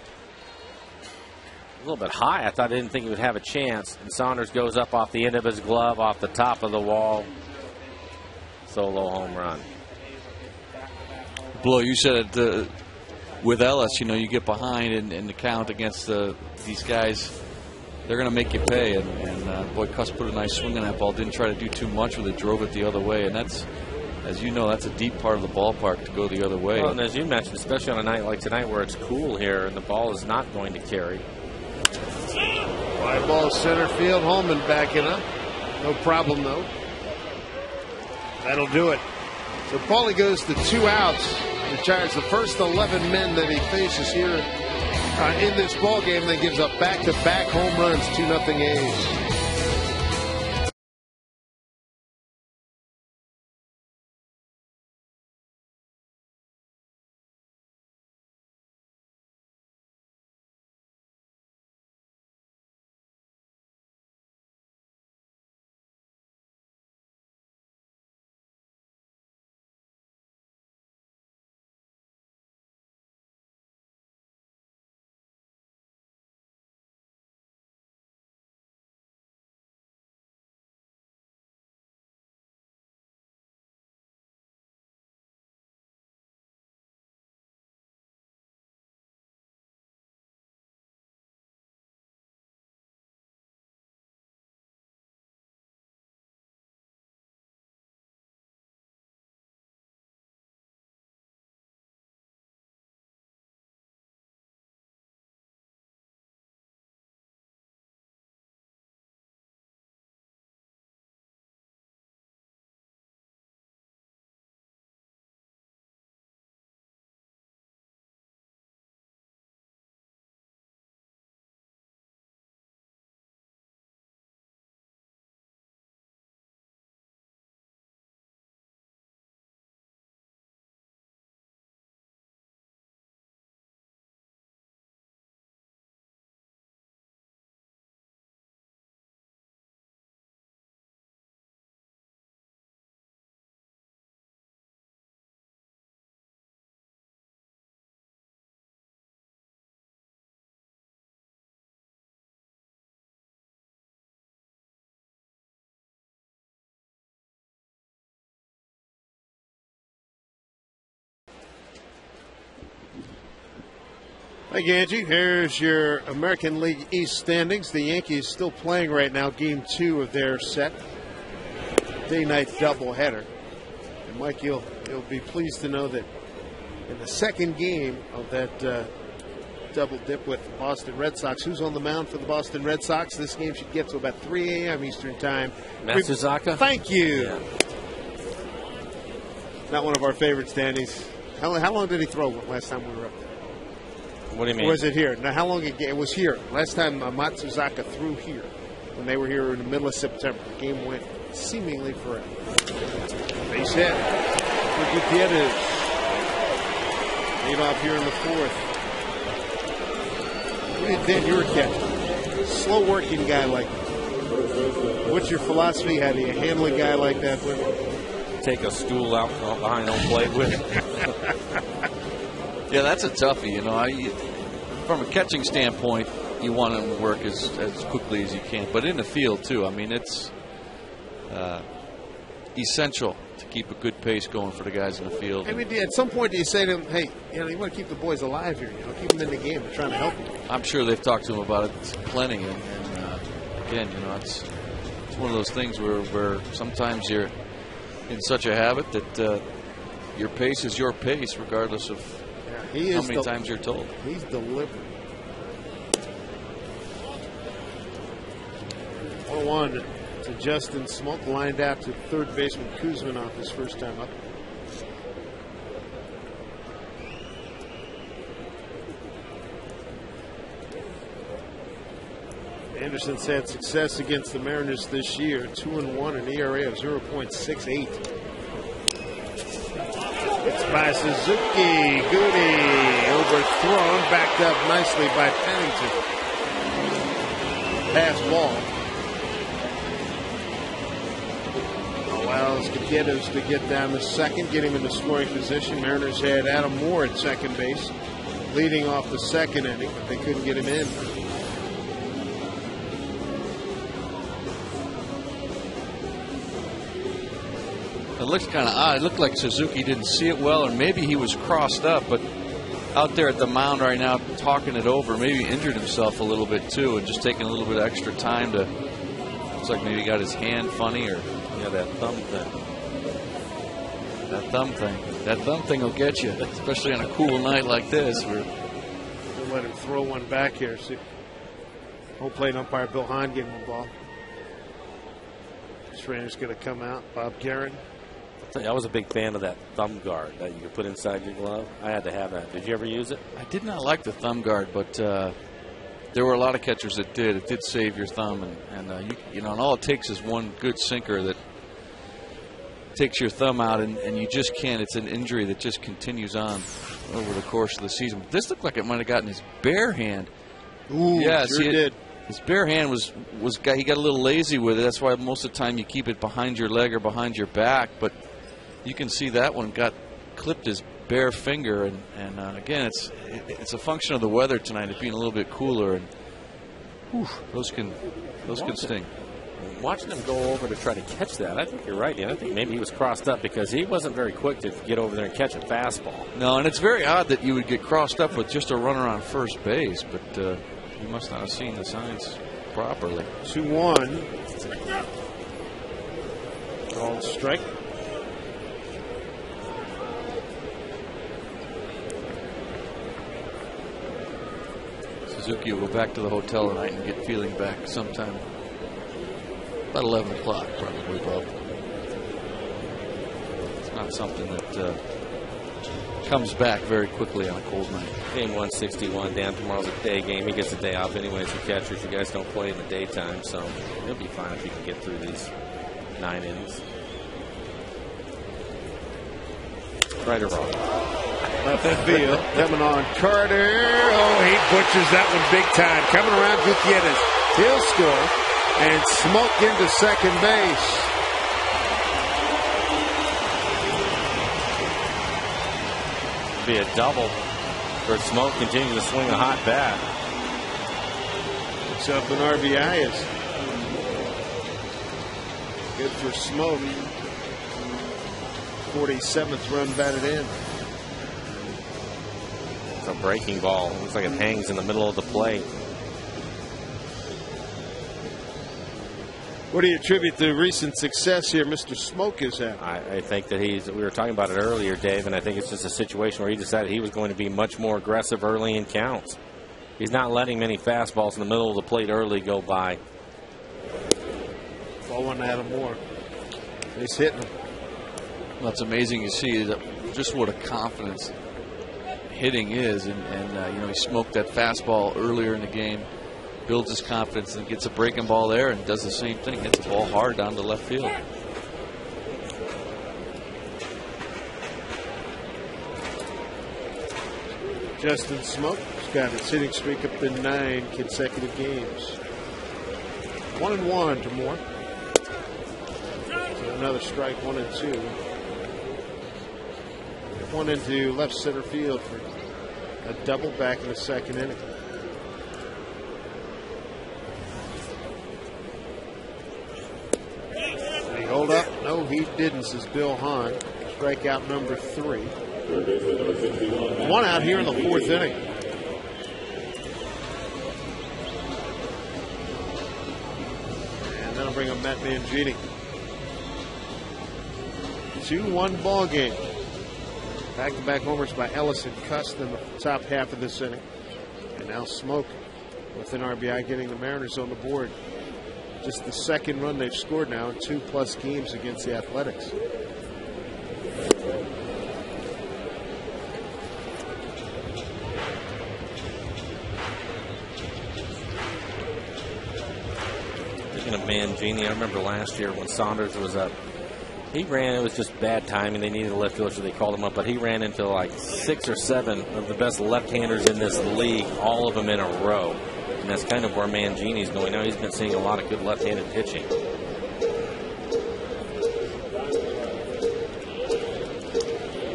A little bit high. I didn't think he would have a chance. And Saunders goes up off the end of his glove, off the top of the wall. Solo home run. Blow, you said it with Ellis, you get behind in the count against these guys. They're going to make you pay. And boy, Cust put a nice swing on that ball. Didn't try to do too much with it. Drove it the other way. And that's, as you know, that's a deep part of the ballpark to go the other way. Well, and as you mentioned, especially on a night like tonight where it's cool here and the ball is not going to carry. Fly ball center field. Holman backing up. No problem, though. That'll do it. So Paulie goes to 2 outs. Retires the first 11 men that he faces here in this ball game. Then gives up back-to-back home runs. 2-0 A's. Thank you, Angie. Here's your American League East standings. The Yankees still playing right now, game 2 of their set. Day-night doubleheader. And Mike, you'll be pleased to know that in the second game of that double dip with the Boston Red Sox, who's on the mound for the Boston Red Sox? This game should get to about 3 a.m. Eastern Time. Matsuzaka? Thank you. Yeah. Not one of our favorite standings. How long did he throw last time we were up there? What do you mean? Or was it here? Now, how long it was here? Last time Matsuzaka threw here when they were here in the middle of September. The game went seemingly forever. Base hit for Gutierrez. Lead off here in the 4th. What do you think you were catching? Slow working guy like that. What's your philosophy? How do you handle a guy like that? Take a stool out behind home plate with it. Yeah, that's a toughie. From a catching standpoint, you want him to work as quickly as you can. But in the field, too, I mean, it's essential to keep a good pace going for the guys in the field. I mean, at some point, do you say to them, hey, you want to keep the boys alive here, keep them in the game. They're trying to help you. I'm sure they've talked to him about it plenty. And again, it's one of those things where sometimes you're in such a habit that your pace is your pace, regardless of how many times you're told. He's deliberate. 1-1 to Justin Smoak, lined out to third baseman Kuzminoff his first time up. Anderson's had success against the Mariners this year. 2-1, an ERA of 0.68. It's by Suzuki. Goody overthrown, backed up nicely by Pennington. Pass ball. Allows Gutierrez to get down to second, get him in the scoring position. Mariners had Adam Moore at second base, leading off the second inning, but they couldn't get him in. It looks kind of odd. It looked like Suzuki didn't see it well, or maybe he was crossed up, but out there at the mound right now talking it over, maybe injured himself a little bit too, and just taking a little bit of extra time to, looks like maybe he got his hand funny, or that thumb thing. That thumb thing will get you, especially on a cool night like this. We'll let him throw one back here. See, home plate umpire Bill Hahn gave him the ball. Trainer's going to come out. Bob Guerin. I was a big fan of that thumb guard that you could put inside your glove. I had to have that. Did you ever use it? I did not like the thumb guard, but there were a lot of catchers that did. It did save your thumb, and all it takes is one good sinker that takes your thumb out, and you just can't. It's an injury that just continues on over the course of the season. But this looked like it might have gotten his bare hand. Ooh, yeah, sure did. His bare hand was he got a little lazy with it. That's why most of the time you keep it behind your leg or behind your back. But you can see that one clipped his bare finger, and again, it's a function of the weather tonight, it being a little bit cooler, and those can sting. Watching him go over to try to catch that, I think you're right, Dan. I think maybe he was crossed up because he wasn't very quick to get over there and catch a fastball. No, and it's very odd that you would get crossed up with just a runner on first base, but you must not have seen the signs properly. 2-1. Called strike. Suzuki will go back to the hotel tonight and get feeling back sometime about 11 o'clock, probably, Bob. It's not something that comes back very quickly on a cold night. Game 161, Dan. Tomorrow's a day game. He gets a day off anyways for catchers. You guys don't play in the daytime, so he'll be fine if he can get through these 9 innings. Right or wrong? Left field. Coming on Carter. Oh, he butchers that one big time. Coming around Gutierrez. He'll score. And Smoak into second base. Be a double for Smoak, continuing to swing a hot bat. Picks up an RBI. Is good for Smoak. 47th run batted in. So a breaking ball. It looks like it hangs in the middle of the plate. What do you attribute the recent success here Mr. Smoak is having? I think that we were talking about it earlier, Dave, and I think it's just a situation where he decided he was going to be much more aggressive early in counts. He's not letting many fastballs in the middle of the plate early go by. Ball one Adam Moore. He's hitting him. Well, it's amazing to see just what a confidence hitting is, and you know, he smoked that fastball earlier in the game, builds his confidence, and gets a breaking ball there and does the same thing, hits the ball hard down to left field. Justin Smoak has got his hitting streak up to 9 consecutive games. 1-1 to Moore. So another strike, 1-2. One into left center field for a double back in the second inning. Did he hold up? No, he didn't, says Bill Hahn. Strikeout number 3. One out here in the 4th inning. And that'll bring up Matt Mangini. 2-1 ball game. Back-to-back homers by Ellis and Cust in the top half of this inning. And now Smoak with an RBI getting the Mariners on the board. Just the second run they've scored now in 2+ games against the Athletics. Speaking of Mangini, I remember last year when Saunders was up, he ran, it was just bad timing. They needed a left fielder, so they called him up. But he ran into like 6 or 7 of the best left-handers in this league, all of them in a row. And that's kind of where Mangini's going now. He's been seeing a lot of good left-handed pitching.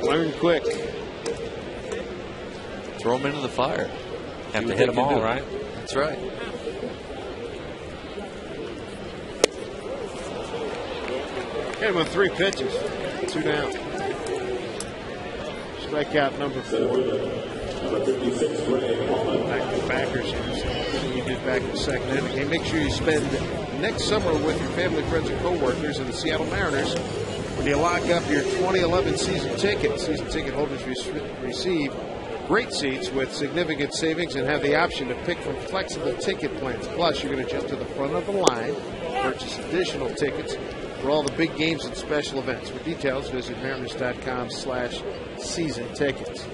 Learn quick. Throw him into the fire. Have to hit them all, right? That's right. Hit him with 3 pitches. 2 down. Strikeout number 4. Back to backers here. You did back in the second inning. Hey, make sure you spend next summer with your family, friends, and co-workers in the Seattle Mariners when you lock up your 2011 season ticket. Season ticket holders receive great seats with significant savings and have the option to pick from flexible ticket plans. Plus, you're going to jump to the front of the line, purchase additional tickets for all the big games and special events. For details, visit mariners.com/season tickets.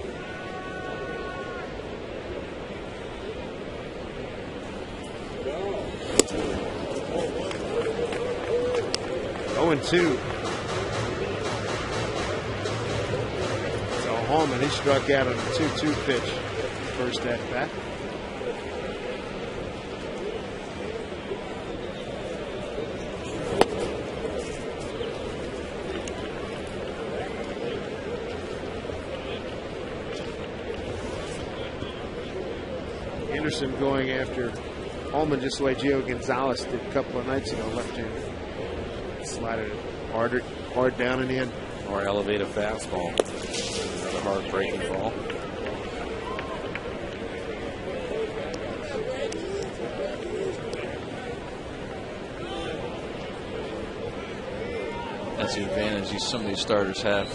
Oh, 2. So Hallman, he struck out on a 2-2 pitch first at bat. Anderson going after Hallman just the way Gio Gonzalez did a couple of nights ago. Left-handed. Slided it hard down and in. Or elevate a fastball. Another hard breaking ball. That's the advantage some of these starters have.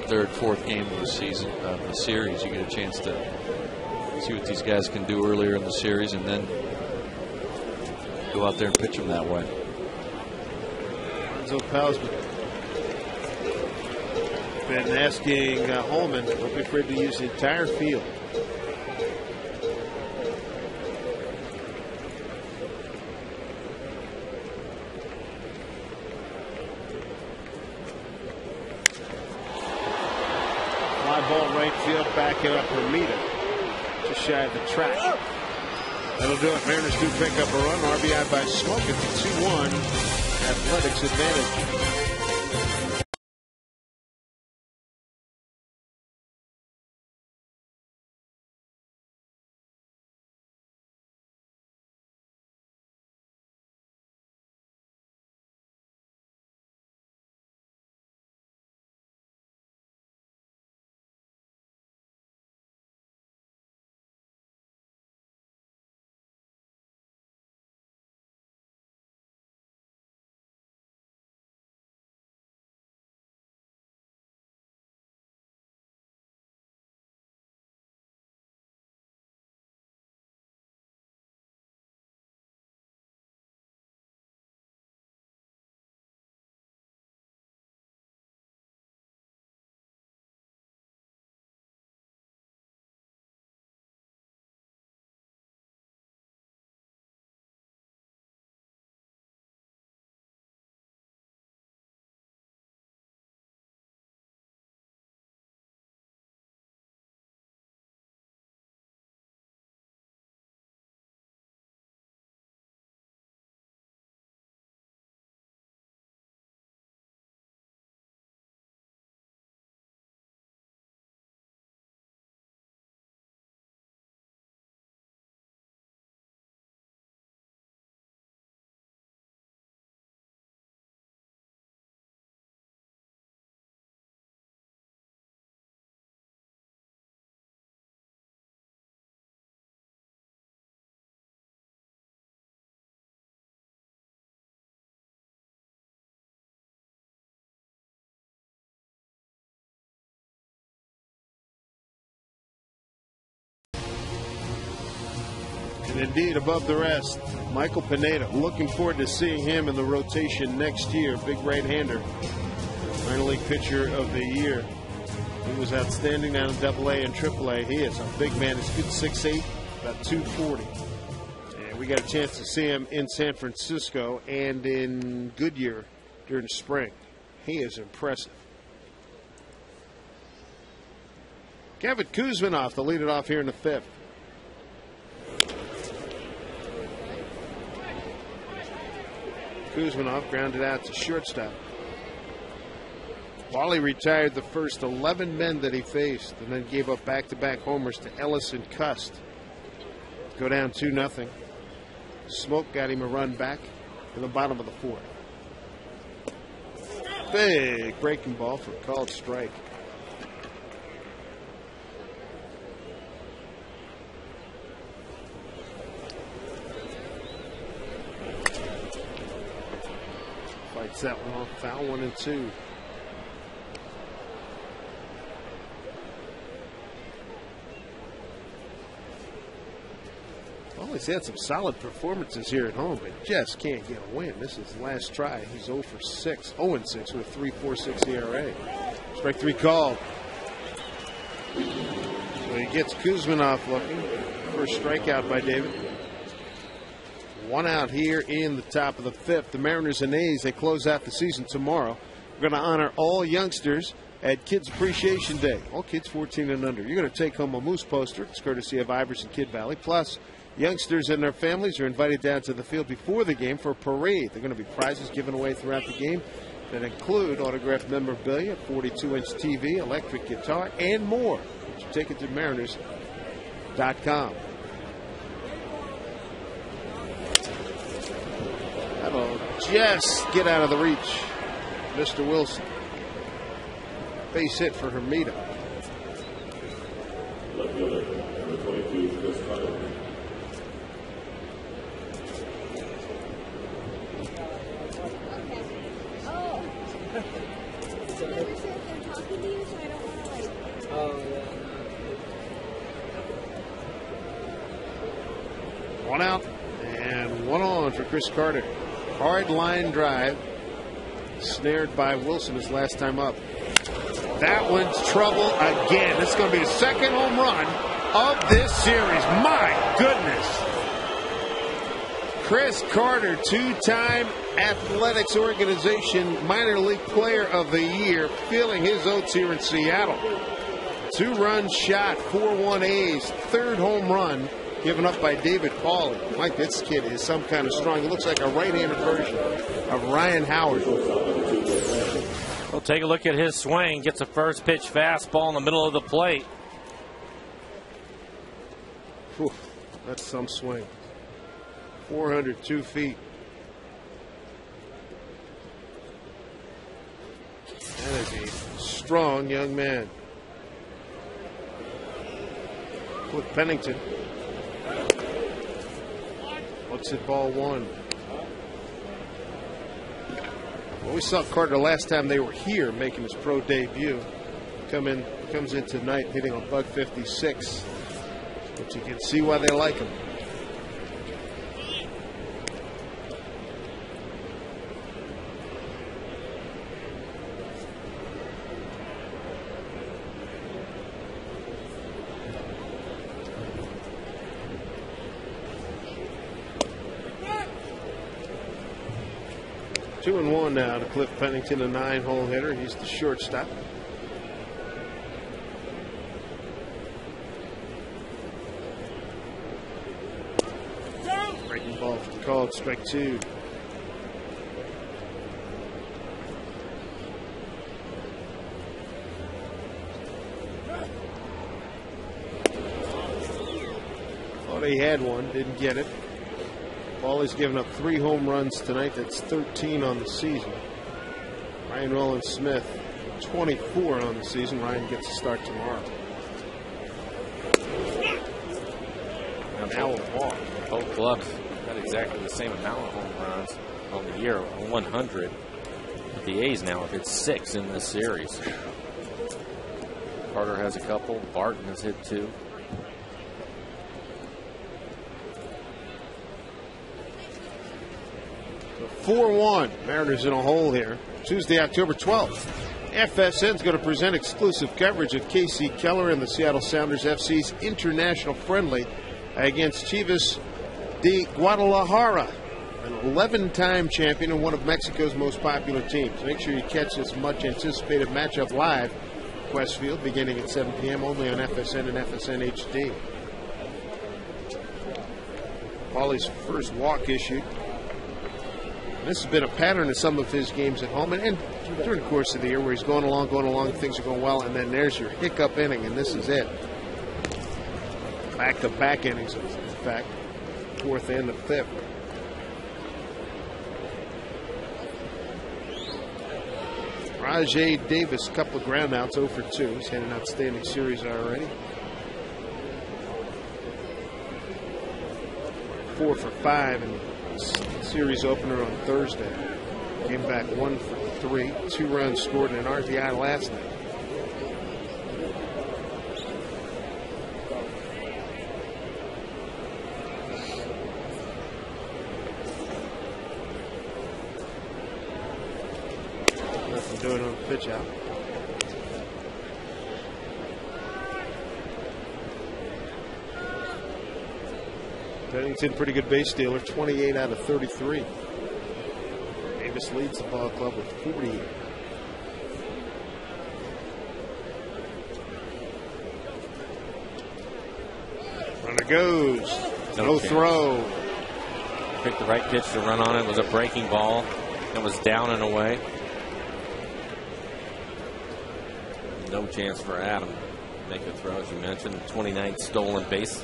Third, fourth game of the season, the series, you get a chance to see what these guys can do earlier in the series, and then go out there and pitch them that way. Lorenzo Pausman been asking Hallman, don't be afraid to use the entire field. Fly ball right field, backing up Ramita, just shy of the track. That'll do it. Mariners do pick up a run. RBI by Smoak. It's a 2-1 Athletics advantage. And indeed, above the rest, Michael Pineda. Looking forward to seeing him in the rotation next year. Big right-hander. Minor league pitcher of the year. He was outstanding down in AA and AAA. He is a big man. He's good 6'8", about 240. And we got a chance to see him in San Francisco and in Goodyear during the spring. He is impressive. Kevin Kuzminoff to lead it off here in the 5th. Kuzminoff grounded out to shortstop. Paulie retired the first 11 men that he faced and then gave up back-to-back homers to Ellis and Cust. Go down 2-0. Smoak got him a run back in the bottom of the 4th. Big breaking ball for a called strike. Fights that one off. Foul 1-2. Well, he's had some solid performances here at home, but just can't get a win. This is the last try. He's 0 for 6, 0-6 with a 3.46 ERA. Strike 3 called. So he gets Kuzminoff looking. First strikeout by David. 1 out here in the top of the 5th. The Mariners and A's, they close out the season tomorrow. We're going to honor all youngsters at Kids Appreciation Day. All kids 14 and under. You're going to take home a Moose poster. It's courtesy of Iverson Kid Valley. Plus, youngsters and their families are invited down to the field before the game for a parade. There are going to be prizes given away throughout the game that include autographed memorabilia, 42-inch TV, electric guitar, and more. Get your ticket to Mariners.com. That'll just get out of the reach. Mr. Wilson. Base hit for Hermida. One out and one on for Chris Carter. Hard line drive. Snared by Wilson his last time up. That one's trouble again. This is going to be the second home run of this series. My goodness. Chris Carter, 2-time Athletics Organization Minor League Player of the Year, feeling his oats here in Seattle. 2-run shot, 4-1 A's, 3rd home run given up by David Pauly. Mike, this kid is some kind of strong. He looks like a right-handed version of Ryan Howard. We'll take a look at his swing. Gets a first pitch fastball in the middle of the plate. Whew, that's some swing. 402 feet. That is a strong young man. Cliff Pennington. Looks at ball 1. Well, we saw Carter last time they were here making his pro debut. Comes in tonight hitting a .56, but you can see why they like him. Two and one now to Cliff Pennington, a 9-hole hitter. He's the shortstop. Breaking ball called strike 2. Thought he had one, didn't get it. Paulie's given up 3 home runs tonight. That's 13 on the season. Ryan Rollins-Smith, 24 on the season. Ryan gets a start tomorrow. Now a walk. Both clubs got exactly the same amount of home runs on the year, 100. But the A's now have hit 6 in this series. Carter has a couple. Barton has hit 2. 4-1. Mariners in a hole here. Tuesday, October 12th. FSN's going to present exclusive coverage of K.C. Keller and the Seattle Sounders FC's international friendly against Chivas de Guadalajara, an 11-time champion and one of Mexico's most popular teams. Make sure you catch this much-anticipated matchup live, Westfield, beginning at 7 p.m. only on FSN and FSN HD. Paulie's first walk issued. This has been a pattern in some of his games at home and during the course of the year where he's going along, things are going well, and then there's your hiccup inning, and this is it. Back-to-back innings, in fact, fourth and the fifth. Rajay Davis, couple of groundouts, 0 for 2. He's had an outstanding series already. 4 for 5 in series opener on Thursday. Came back 1 for 3. 2 runs scored in an RBI last night. Nothing doing on the pitch out. Bennington, pretty good base stealer, 28 out of 33. Davis leads the ball club with 40. Runner goes. No throw. Picked the right pitch to run on it. It was a breaking ball. It was down and away. No chance for Adam to make a throw, as you mentioned. 29th stolen base.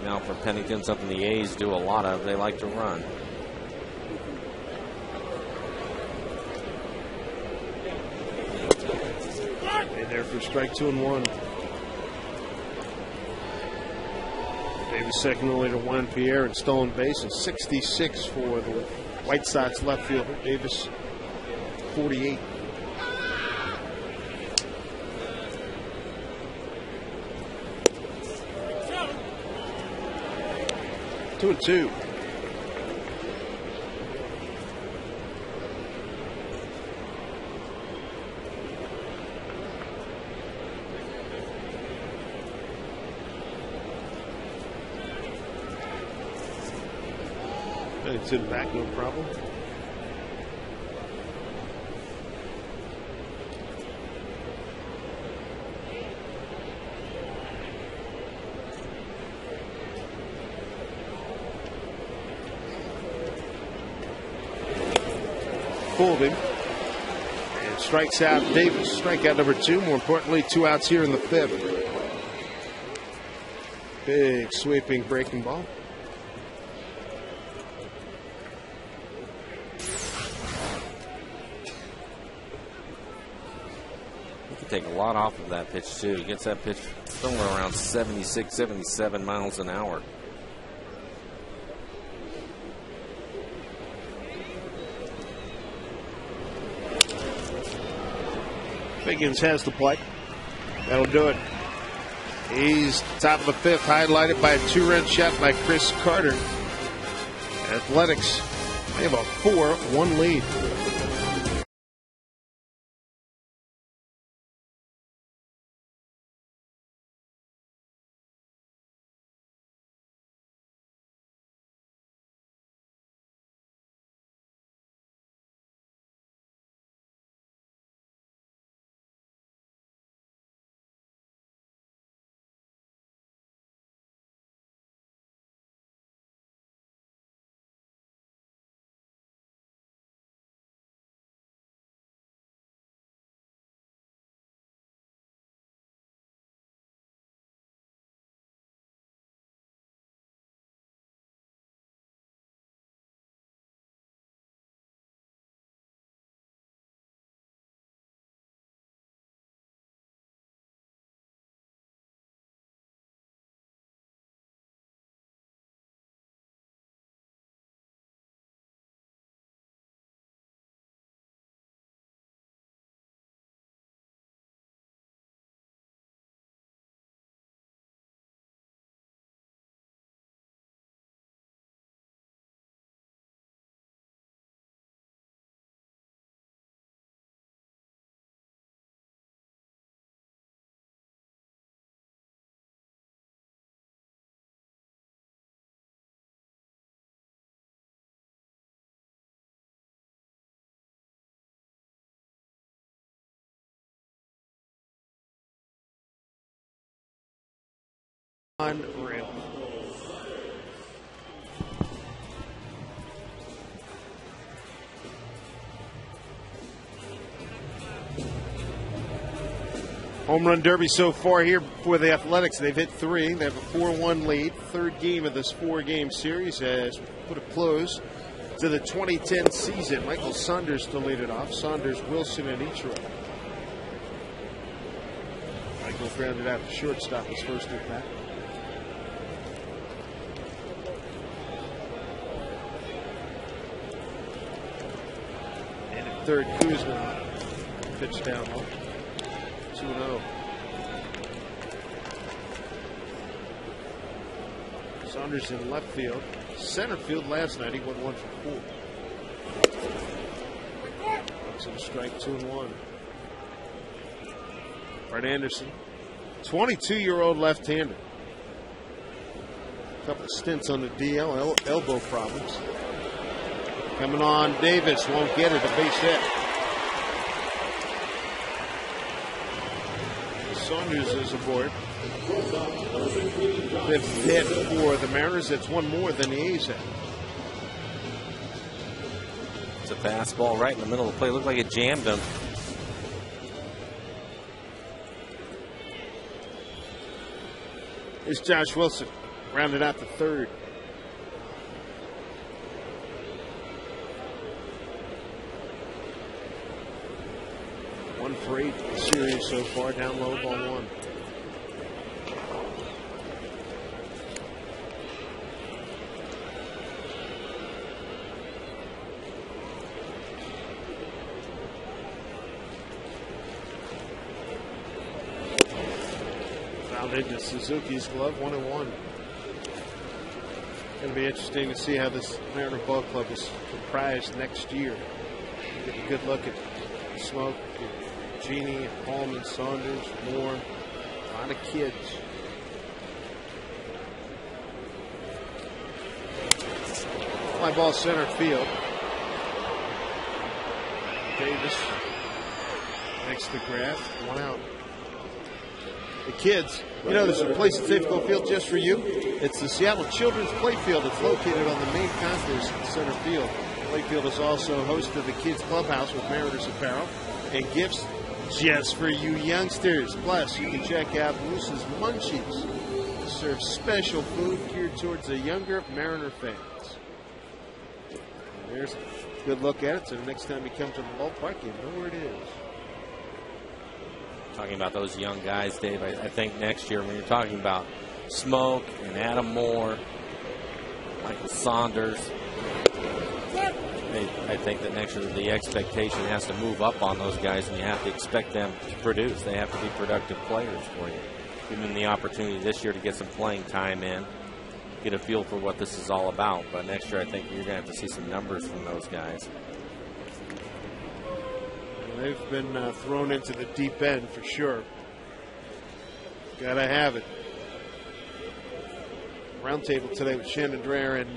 Now for Pennington, something the A's do a lot of. They like to run. And there for strike 2 and 1. Davis second only to Juan Pierre in stolen bases. 66 for the White Sox left fielder. Davis 48. Two and 2. Pennington back, no problem. Fooled him and strikes out Davis. Strikeout number 2. More importantly, 2 outs here in the 5th. Big sweeping breaking ball. He can take a lot off of that pitch, too. He gets that pitch somewhere around 76, 77 miles an hour. Biggins has the play. That'll do it. He's top of the 5th, highlighted by a 2-run shot by Chris Carter. Athletics, they have a 4-1 lead. Unreal. Home run derby so far here for the Athletics. They've hit 3. They have a 4-1 lead. Third game of this 4-game series has put a close to the 2010 season. Michael Saunders to lead it off. Saunders, Wilson, and Ichiro. Michael grounded out to shortstop his first at bat. And at third, Kuzma pitched down low. 2-0. Saunders in left field. Center field last night, he went 1 for 4. That's a strike, 2-1. Brett Anderson, 22-year-old left-hander. A couple of stints on the DL, elbow problems. Coming on, Davis won't get it, a base hit. Saunders is aboard. 5th hit for the Mariners. That's 1 more than the A's had. It's a fastball right in the middle of the play. Looked like it jammed him. Here's Josh Wilson, rounded out to third. One for 8 in the series so far, down low, ball 1. Fouled into Suzuki's glove, 1-1. Going to be interesting to see how this Mariner ball club is comprised next year. Get a good look at Smoak, Genie, Hallman, Saunders, Moore, a lot of kids. Fly ball center field. Davis makes the grab, 1 out. The kids, you know, there's a place at Safeco Field just for you. It's the Seattle Children's Playfield. It's located on the main concourse in center field. Playfield is also host of the Kids Clubhouse with Mariners apparel and gifts just for you youngsters. Plus, you can check out Moose's Munchies. It serves special food geared towards the younger Mariner fans. And there's a good look at it, so the next time you come to the ballpark, you know where it is. Talking about those young guys, Dave, I think next year when you're talking about Smoak and Adam Moore, Michael Saunders, I think that next year the expectation has to move up on those guys, and you have to expect them to produce. They have to be productive players for you. Give them the opportunity this year to get some playing time in, get a feel for what this is all about. But next year I think you're going to have to see some numbers from those guys. They've been thrown into the deep end for sure. Gotta have it. Roundtable today with Shannon Dreher and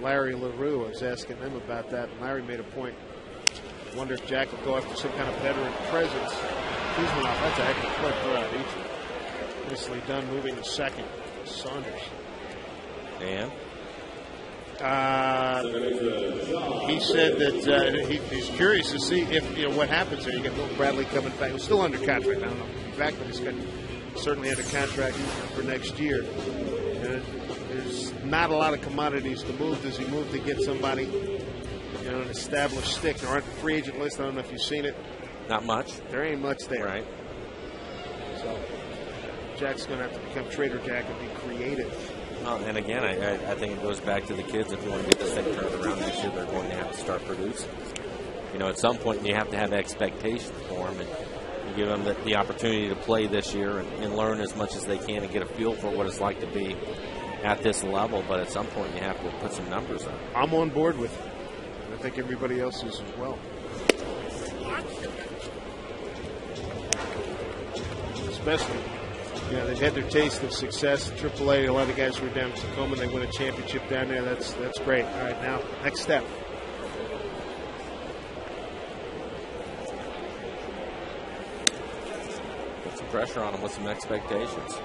Larry LaRue. I was asking them about that, and Larry made a point. I wonder if Jack will go after some kind of veteran presence. Kuzma, that's a heck of a play throw out each. Nicely done, moving to second. Saunders. And? He said that he's curious to see if what happens there. You get Bill Bradley coming back. He's still under contract. I don't know if he's back, but he's certainly under contract for next year. And there's not a lot of commodities to move. Does he move to get somebody, an established stick? There aren't a free agent list. I don't know if you've seen it. Not much. There ain't much there. Right. So Jack's going to have to become Trader Jack and be creative. And again, I think it goes back to the kids. If you want to get this thing turned around next year, they're going to have to start producing. At some point, you have to have expectations for them, and you give them the opportunity to play this year and learn as much as they can and get a feel for what it's like to be at this level. But at some point, you have to put some numbers up. I'm on board with it. I think everybody else is as well. Especially. They've had their taste of success at AAA. A lot of guys were down in Tacoma. They win a championship down there. That's great. All right, now, next step. Put some pressure on them with some expectations,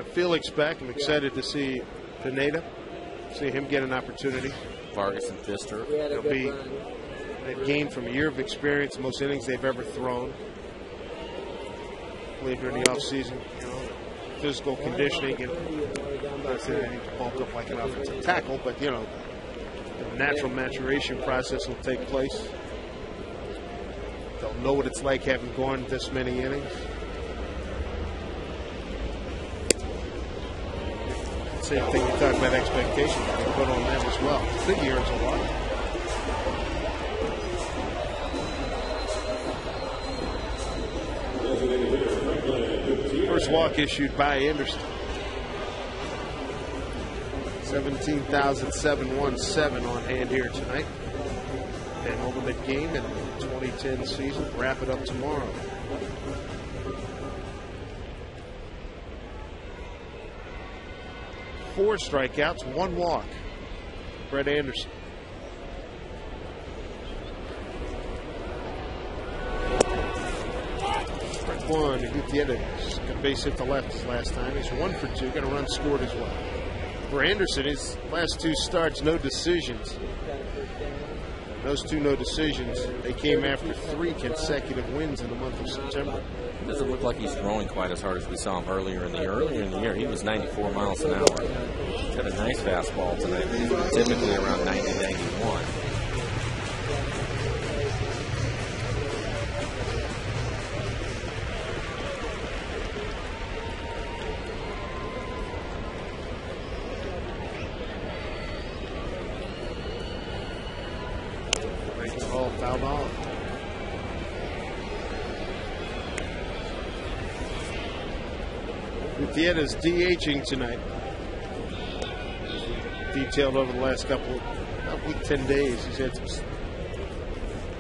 Felix back. I'm excited to see Pineda, see him get an opportunity. Vargas and Pfister. They've gained from a year of experience, most innings they've ever thrown. Played during the offseason, physical conditioning, and not saying they need to bulk up like an offensive tackle, but the natural maturation process will take place. They'll know what it's like having gone this many innings. Same thing you talk about expectations. They put on them as well. I think he earns a lot. First walk issued by Anderson. 17,717 on hand here tonight. An ultimate game in the 2010 season. Wrap it up tomorrow. Four strikeouts, one walk. Brett Anderson. Strike one to Gutierrez. Got base hit to left his last time. He's 1 for 2. Got a run scored as well. For Anderson, his last 2 starts, no decisions. Those 2 no decisions, they came after 3 consecutive wins in the month of September. It doesn't look like he's throwing quite as hard as we saw him earlier in the year. Earlier in the year, he was 94 miles an hour. He's got a nice fastball tonight. Typically around 90, 91. All fouled off. Gutierrez DHing tonight. Detailed over the last couple of 10 days. He's had some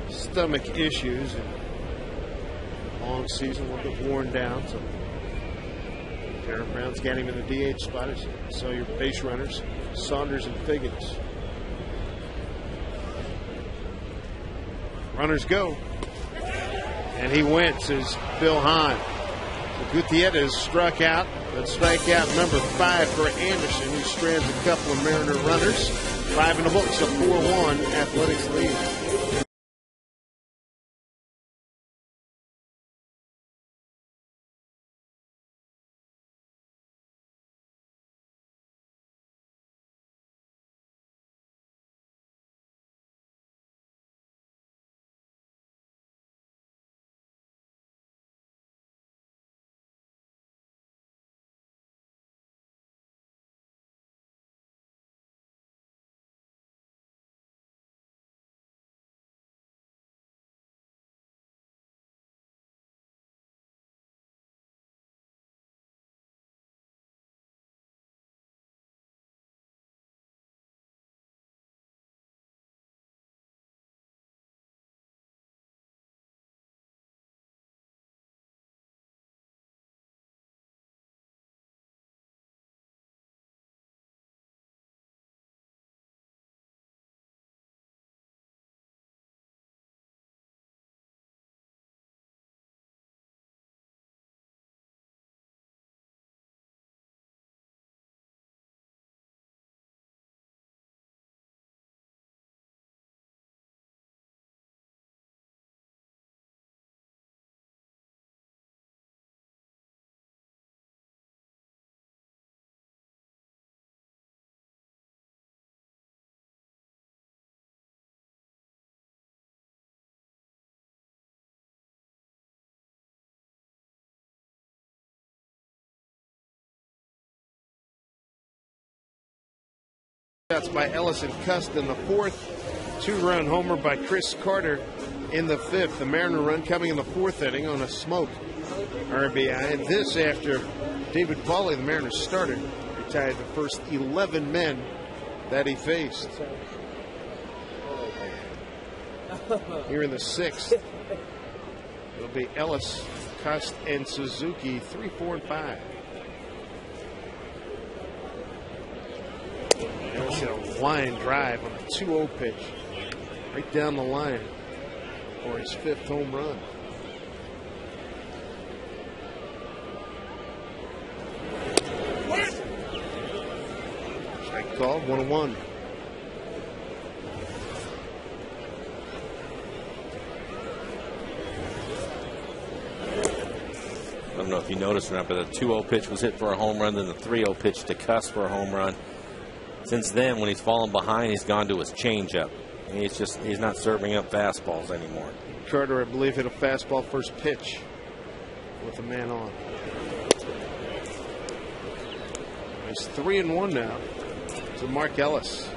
stomach issues and long season, a little bit worn down. So Darren Brown's got him in the DH spot. So your base runners, Saunders and Figgins. Runners go. And he wins as Bill Hahn. Gutierrez struck out. That's strikeout number 5 for Anderson, who strands a couple of Mariner runners. 5 in the books, a 4-1 Athletics lead. That's by Ellison Cust in the 4th. 2-run homer by Chris Carter in the 5th. The Mariner run coming in the 4th inning on a Smoak RBI. And this after David Pauly, the Mariners starter, retired the first 11 men that he faced. Here in the 6th, it'll be Ellis, Cust, and Suzuki, 3, 4, and 5. Ellis hit a line drive on a 2-0 pitch, right down the line for his 5th home run. called. 1-1. I don't know if you noticed or not, but the 2-0 pitch was hit for a home run, then the 3-0 pitch to Cuss for a home run. Since then, when he's fallen behind, he's gone to his changeup. He's not serving up fastballs anymore. Carter, I believe, hit a fastball first pitch with a man on. It's 3-1 now to Mark Ellis.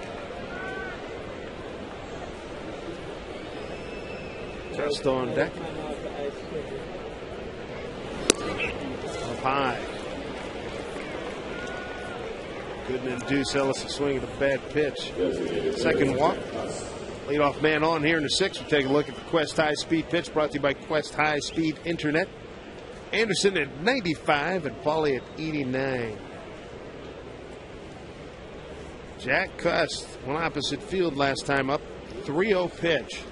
Test on deck. Up high. Couldn't induce Ellis to swing at a bad pitch. Second walk. Leadoff man on here in the sixth. We'll take a look at the Quest High Speed pitch, brought to you by Quest High Speed Internet. Anderson at 95 and Pauly at 89. Jack Cust went opposite field last time up. 3-0 pitch.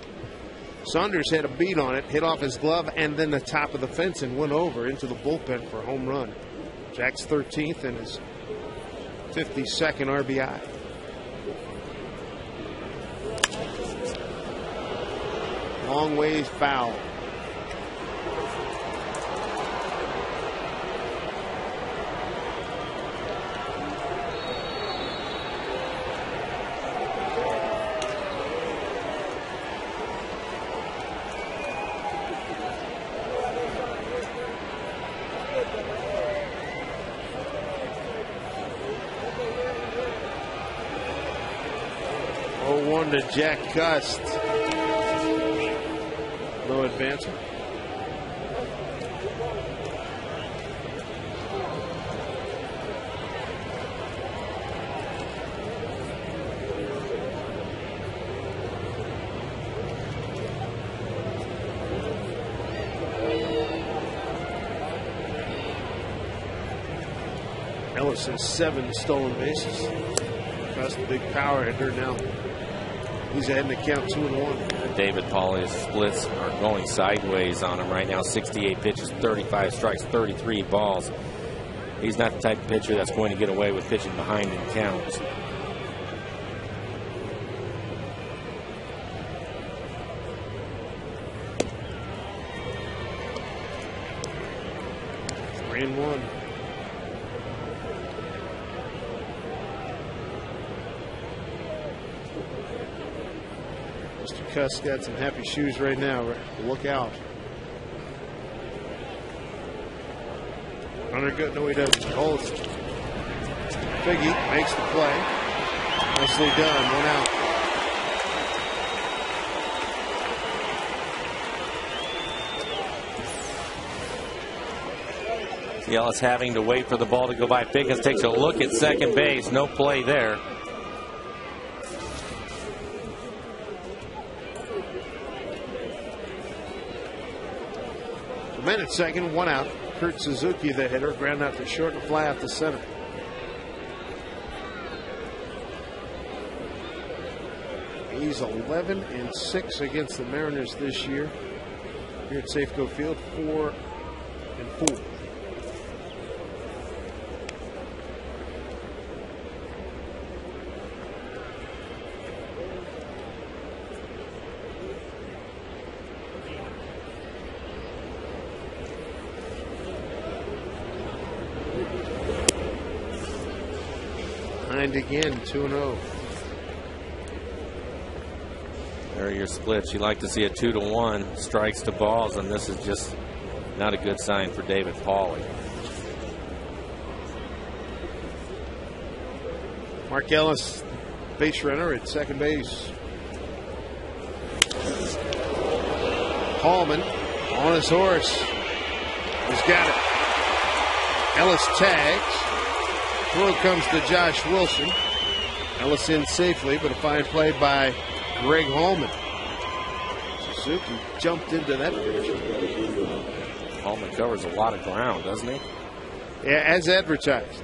Saunders had a beat on it, hit off his glove and then the top of the fence and went over into the bullpen for a home run. Jack's 13th and his 52nd RBI. Long ways foul. To Jack Cust. No advancement. Ellis has 7 stolen bases. Cust, big power hitter now. He's ahead in the count 2-1. David Pauly's splits are going sideways on him right now. 68 pitches, 35 strikes, 33 balls. He's not the type of pitcher that's going to get away with pitching behind in counts. Three and one. Cuss got some happy shoes right now. Look out. Runner good. No, he doesn't. Holds. Figgy makes the play. Nicely done. 1 out. Ellis having to wait for the ball to go by. Pickens takes a look at second base. No play there. Men at second, 1 out. Kurt Suzuki, the hitter, ground out to short and fly out to center. He's 11-6 against the Mariners this year. Here at Safeco Field, 4-4. Again, 2-0. There are your splits. You like to see a 2-1 strikes to balls, and this is just not a good sign for David Pauly. Mark Ellis, base runner at second base. Hallman on his horse. He's got it. Ellis tags. Throw comes to Josh Wilson. Ellis in safely, but a fine play by Greg Hallman. Suzuki jumped into that pitch. Hallman covers a lot of ground, doesn't he? Yeah, as advertised.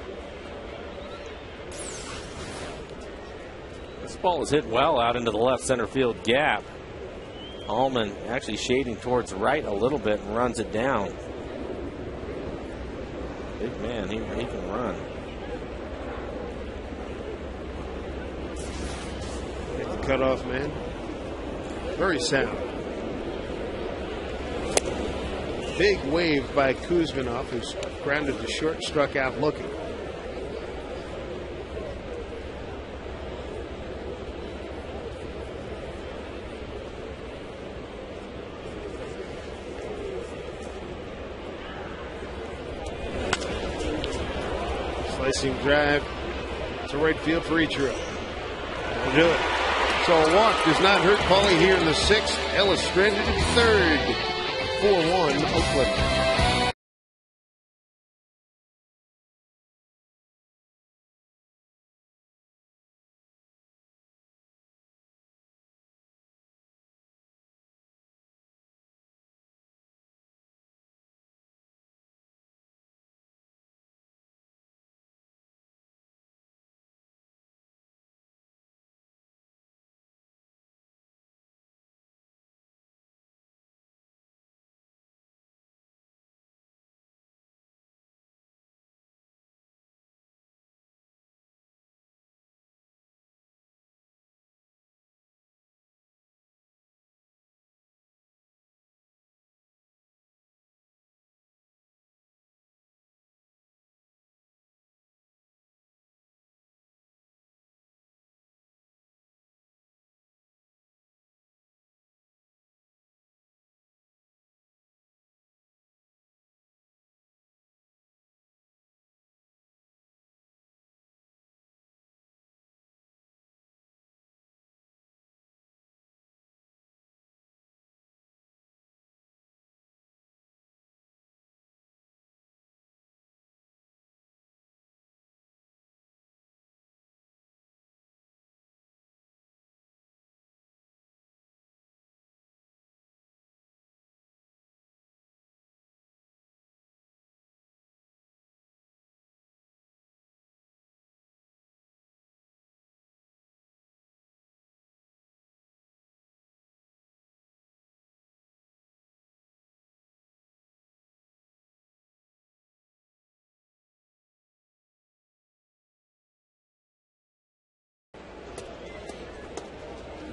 This ball is hit well out into the left center field gap. Hallman actually shading towards right a little bit and runs it down. Big man, he can run. Cutoff man. Very sound. Big wave by Kuzminov, who's grounded to short, struck out looking. Slicing drive to right field for Ichiro. That'll do it. So a walk does not hurt Paulie here in the 6th. Ellis stranded in 3rd. 4-1 Oakland.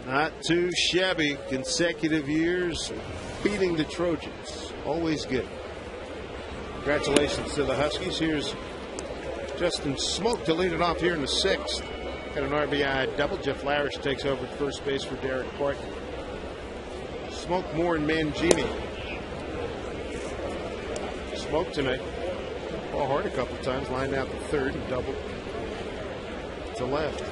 Not too shabby. Consecutive years beating the Trojans. Always good. Congratulations to the Huskies. Here's Justin Smoak to lead it off here in the 6th. Got an RBI double. Jeff Larish takes over at first base for Derek Barton. Smoak, Moore, and Mangini. Smoak tonight. Ball hard a couple times. Lined out to third and doubled to left.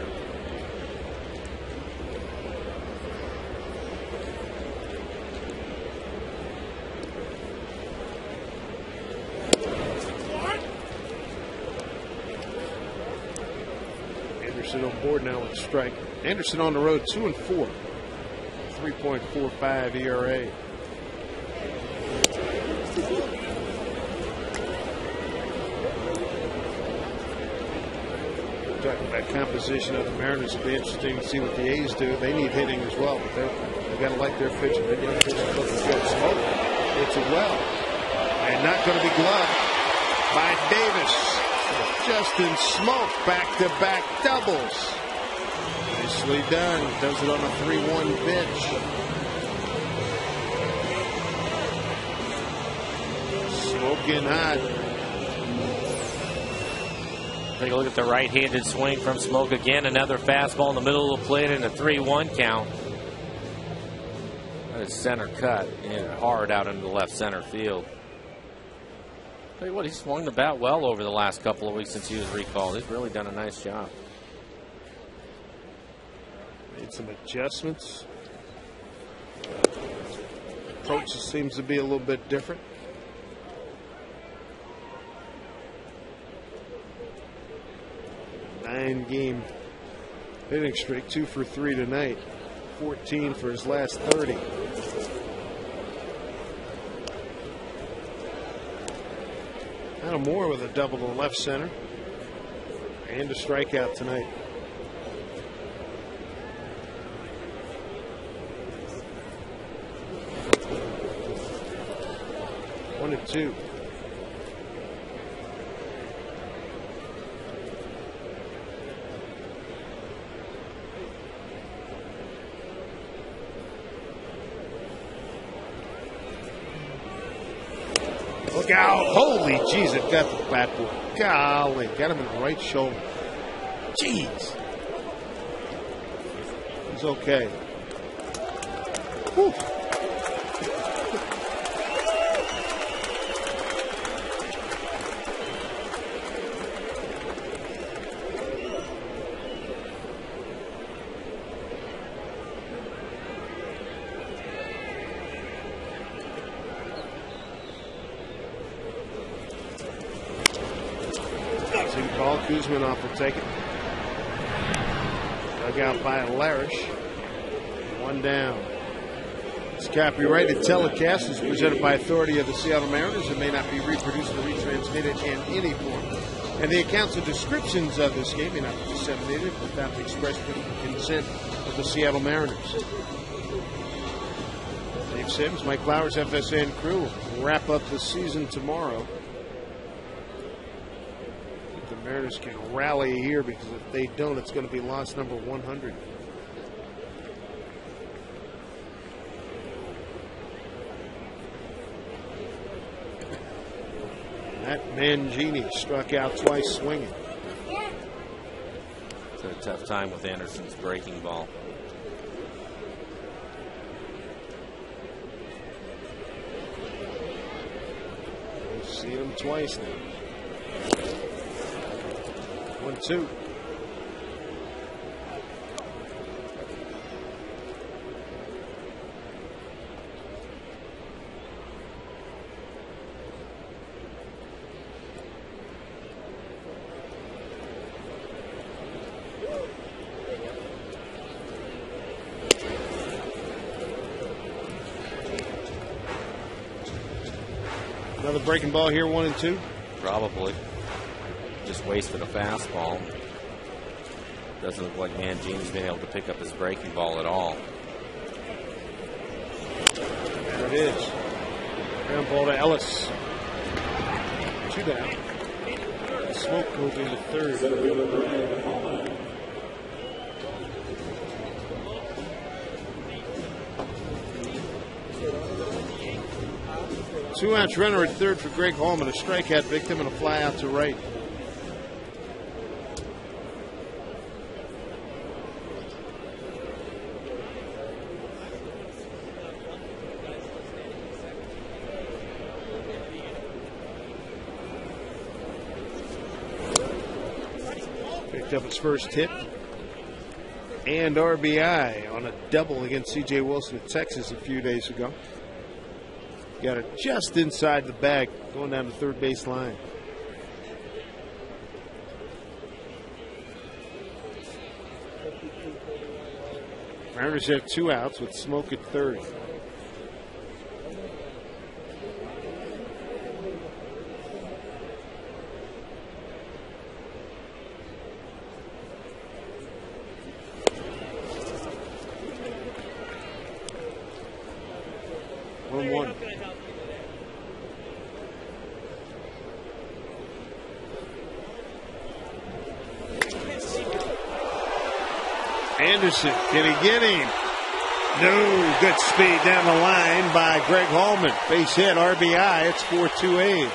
Anderson on board now with a strike. Anderson on the road 2-4. 3.45 ERA. Talking about composition of the Mariners, it'll be interesting to see what the A's do. They need hitting as well, but they've got to like their pitching. They're going to pitch looking good. Smoak hits it well, and not going to be gloved by Davis. Justin Smoak back-to-back doubles. Nicely done. Does it on a 3-1 pitch. Smoking hot. Take a look at the right-handed swing from Smoak again. Another fastball in the middle of the plate and a 3-1 count. That is center cut and hard out into the left center field. Tell you what, he's swung the bat well over the last couple of weeks since he was recalled. He's really done a nice job. Made some adjustments. Approach seems to be a little bit different. Nine-game hitting streak, 2 for 3 tonight. 14 for his last 30. Adam Moore with a double to left center and a strikeout tonight. One and two. Holy jeez, it got the bat boy. Golly, got him in the right shoulder. Jeez. He's okay. Whew. Kuzminoff will take it. Dug out by Larish. One down. This copyrighted telecast is presented by authority of the Seattle Mariners and may not be reproduced or retransmitted in any form. And the accounts and descriptions of this game may not be disseminated without the express consent of the Seattle Mariners. Dave Sims, Mike Flowers, FSN crew will wrap up the season tomorrow. Mariners can rally here, because if they don't, it's going to be loss number 100. Matt Mangini struck out twice swinging. It's a tough time with Anderson's breaking ball. We've seen him twice now. 1-2. Another breaking ball here, 1-2. Probably. Just wasted a fastball. Doesn't look like Mangini's been able to pick up his breaking ball at all. There it is. Ground ball to Ellis. 2 down. Smoak moving to third. Two-out runner at third for Greg Holman, a strikeout victim and a fly out to right. Up his first hit and RBI on a double against C.J. Wilson of Texas a few days ago. Got it just inside the bag, going down the third base line. Mariners have 2 outs with Smoak at third. Anderson, can he get him? No, good speed down the line by Greg Holman. Base hit, RBI. It's 4-2 A's.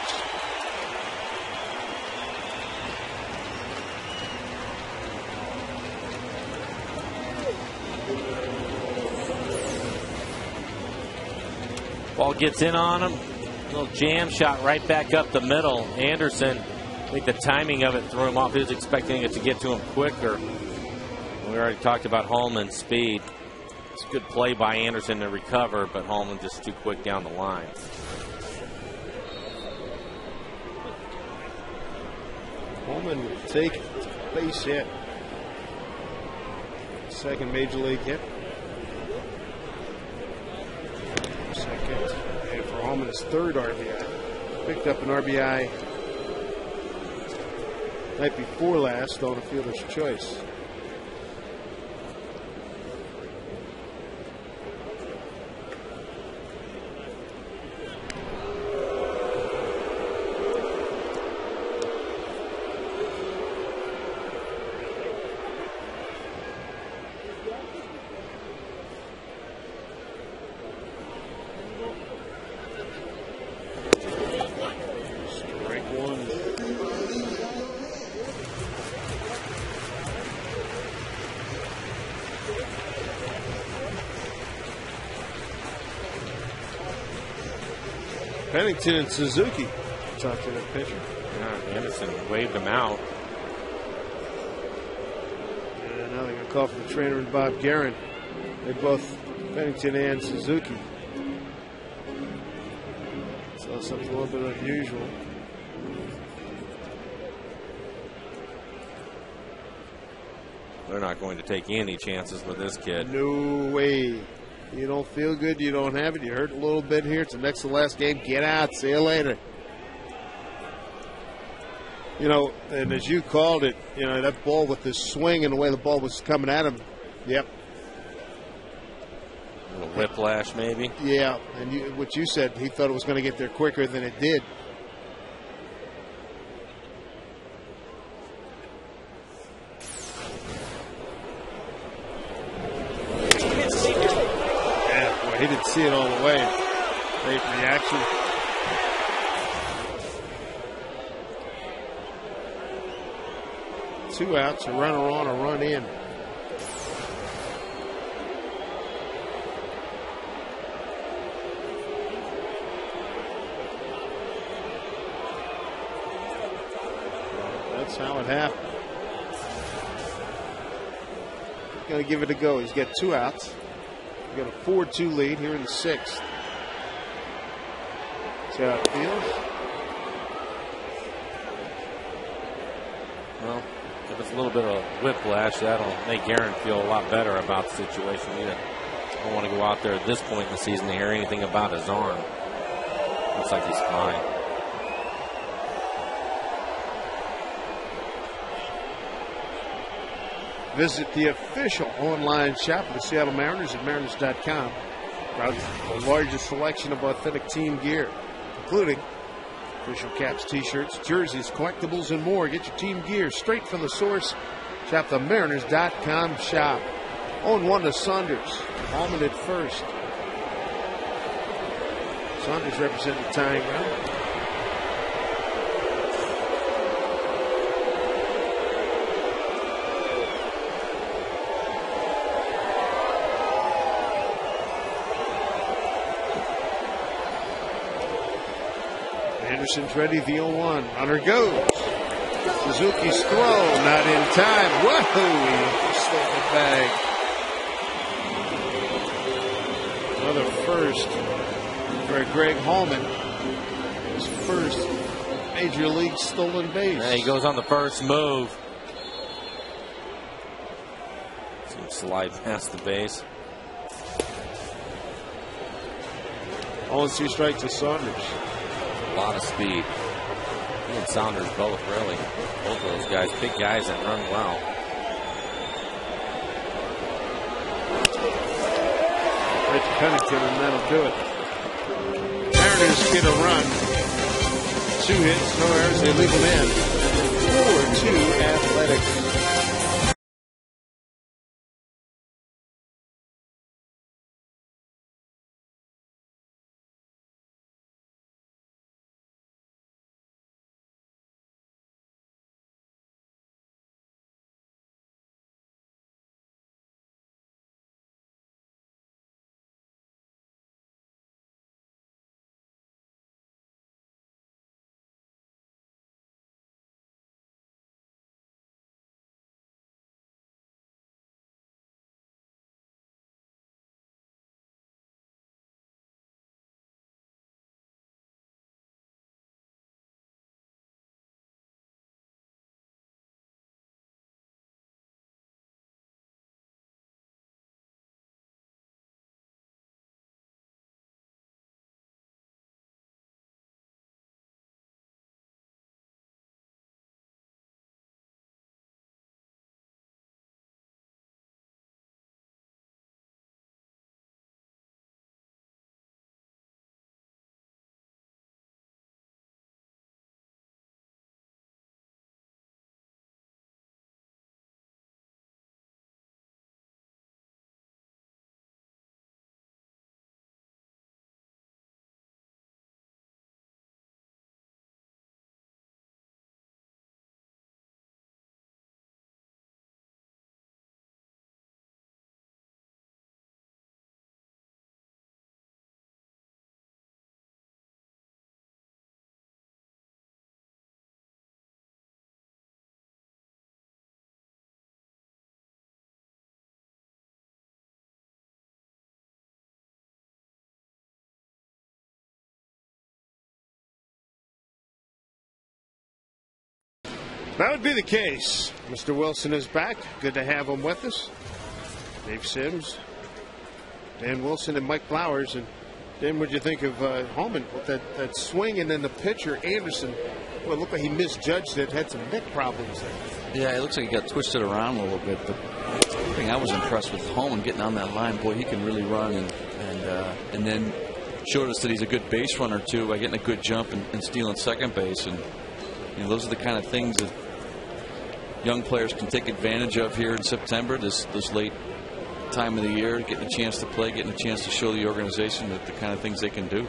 Ball gets in on him. Little jam shot right back up the middle. Anderson, I think the timing of it threw him off. He was expecting it to get to him quicker. We already talked about Holman's speed. It's a good play by Anderson to recover, but Holman just too quick down the line. Holman will take base hit. Second major league hit. Second. And for Holman, his third RBI. Picked up an RBI night before last on a fielder's choice. Pennington and Suzuki talk to the pitcher. Yeah, Anderson waved him out. And now they're going to call for the trainer and Bob Guerin. They both, Pennington and Suzuki. So something a little bit unusual. They're not going to take any chances with this kid. No way. You don't feel good, you don't have it. You hurt a little bit here. It's the next to last game. Get out. See you later. You know, and as you called it, you know, that ball with the swing and the way the ball was coming at him. Yep. A little whiplash, maybe. Yeah, and what you said, he thought it was going to get there quicker than it did. Yeah, boy, he didn't see it all the way. Great reaction. Two outs, a runner on, a run in. That's how it happened. Going to give it a go. He's got two outs. He's got a 4-2 lead here in the sixth. See how it feels? Well, if it's a little bit of whiplash, that'll make Guerin feel a lot better about the situation. You don't want to go out there at this point in the season to hear anything about his arm. Looks like he's fine. Visit the official online shop of the Seattle Mariners at mariners.com. The largest selection of authentic team gear, including official caps, t-shirts, jerseys, collectibles, and more. Get your team gear straight from the source. Shop the mariners.com shop. 0-1 to Saunders. Almond at first. Saunders representing the tying run. Anderson's ready, the 0-1. Runner goes. Suzuki's throw, not in time. Whoa, he slipped the bag. Another first for Greg Hallman. His first major league stolen base. And he goes on the first move. Some slide past the base. 0-2 strike to Saunders. A lot of speed. He and Saunders both, really. Both of those guys, big guys that run well. Right to Pennington, and that'll do it. Mariners get a run. 2 hits, no errors. They leave them in. 4-2 Athletics. That would be the case. Mr. Wilson is back. Good to have him with us. Dave Sims, Dan Wilson, and Mike Flowers. And Dan, what'd you think of Holman with that swing, and then the pitcher Anderson? Well, it looked like he misjudged it. Had some neck problems there. Yeah, it looks like he got twisted around a little bit. But the thing I was impressed with Holman getting on that line. Boy, he can really run, and then showed us that he's a good base runner too by getting a good jump and stealing second base. And those are the kind of things that young players can take advantage of here in September, this late time of the year, getting a chance to play, getting a chance to show the organization that the kind of things they can do.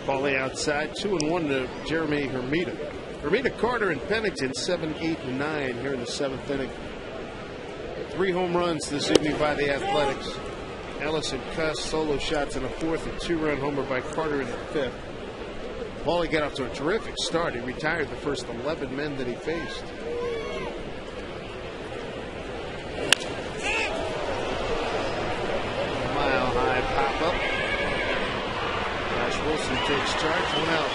Paulie outside, 2-1 to Jeremy Hermida. Hermida, Carter, and Pennington, 7, 8, and 9 here in the 7th inning. 3 home runs this evening by the Athletics. Ellis and Cuss solo shots in the 4th, and 2-run homer by Carter in the 5th. Paulie got off to a terrific start. He retired the first 11 men that he faced. Mile high pop up. Josh Wilson takes charge. 1 out.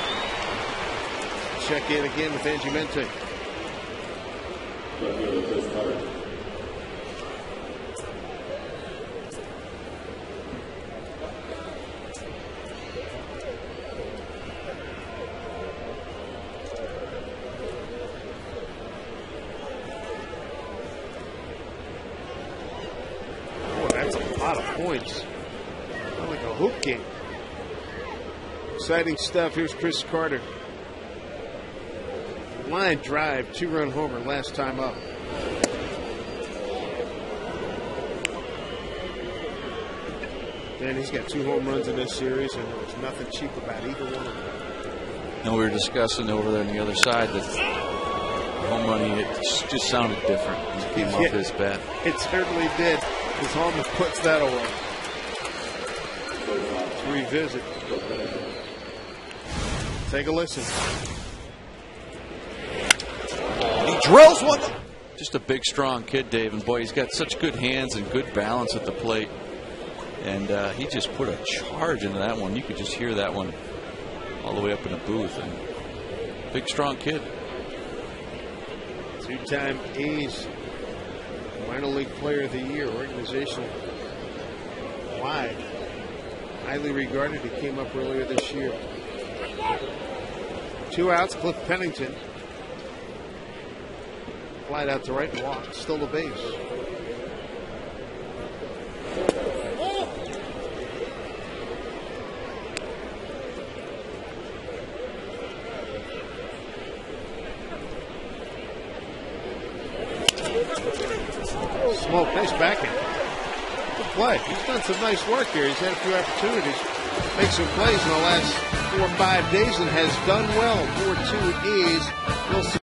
Check in again with Angie Mente. Points. Not like a hoop game. Exciting stuff. Here's Chris Carter. Line drive, 2-run homer last time up. And he's got 2 home runs in this series, and there was nothing cheap about either one of them. And we were discussing over there on the other side that home run, it just sounded different when it came off his bat. It certainly did. As Holman puts that away. Let's revisit. Take a listen. He drills one. Just a big, strong kid, Dave. And boy, he's got such good hands and good balance at the plate. And he just put a charge into that one. You could just hear that one all the way up in the booth. And big, strong kid. 2-time A's minor league player of the year, organizational wide, highly regarded. He came up earlier this year. 2 outs. Cliff Pennington flied out to right and walk, still the base. Smoak, nice backhand. Good play. He's done some nice work here. He's had a few opportunities. Make some plays in the last 4 or 5 days and has done well. 4-2 A's. We'll see.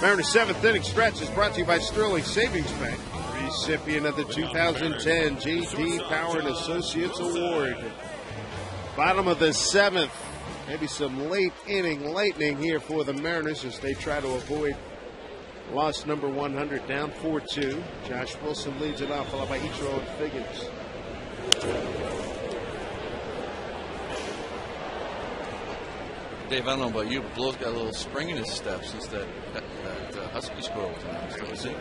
Mariners' 7th inning stretch is brought to you by Sterling Savings Bank, where recipient of the 2010 J.D. Power and Associates Award. Bottom of the 7th. Maybe some late inning lightning here for the Mariners as they try to avoid loss number 100, down 4-2. Josh Wilson leads it off, followed by Ichiro and Figgins. Dave, I don't know about you, but Blow's got a little spring in his step since that Husky score was announced. Was he?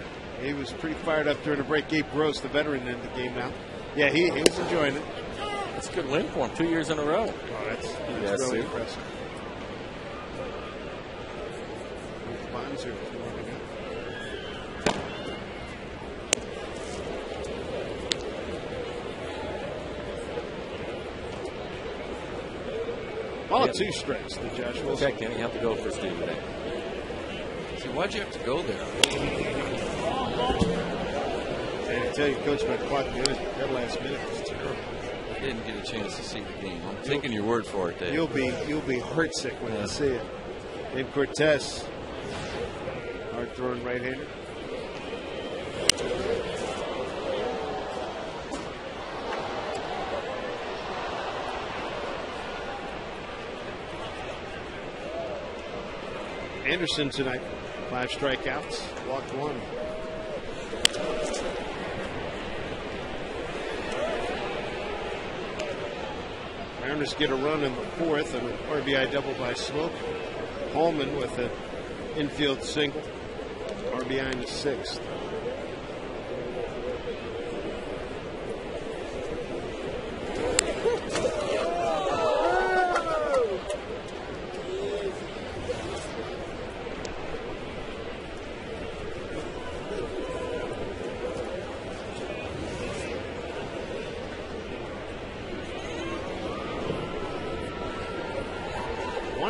He was pretty fired up during the break. Gabe Gross, the veteran, in the game now. Yeah, he was enjoying it. That's a good win for him, 2 years in a row. Oh, that's really impressive. Bonds are warming up. All 2 strikes to Josh Wilson. Okay, Kenny, you have to go for Steve today. See, why'd you have to go there? I tell you, Coach, my clock that last minute was terrible. I didn't get a chance to see the game. I'm taking your word for it, Dave. You'll be heart sick when you see it. Dave Cortez, hard throwing right-hander. Anderson tonight, 5 strikeouts, walked 1. Mariners get a run in the 4th, and an RBI double by Smoak. Holman with an infield single, RBI in the 6th.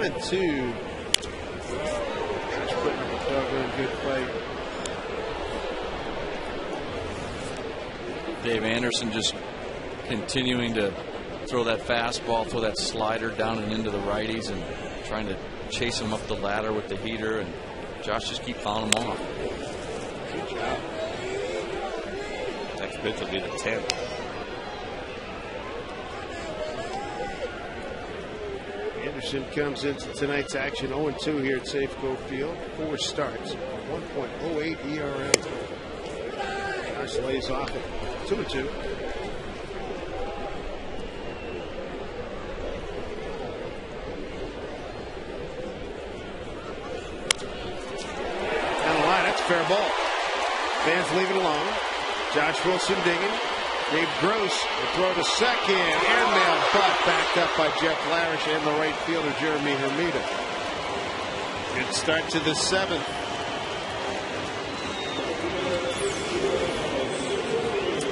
And 2. Just putting up a doggone good play. Dave Anderson just continuing to throw that fastball, throw that slider down and into the righties, and trying to chase him up the ladder with the heater, and Josh just keep fouling him off. Good job. Next pitch will be the 10th. Anderson comes into tonight's action 0-2 here at Safeco Field. 4 starts, 1.08 ERA. Josh lays off at 2-2. Down the line, that's a fair ball. Fans leave it alone. Josh Wilson digging. Gabe Gross, the throw to second. Airmail butt backed up by Jeff Larish and the right fielder, Jeremy Hermida. Good start to the 7th.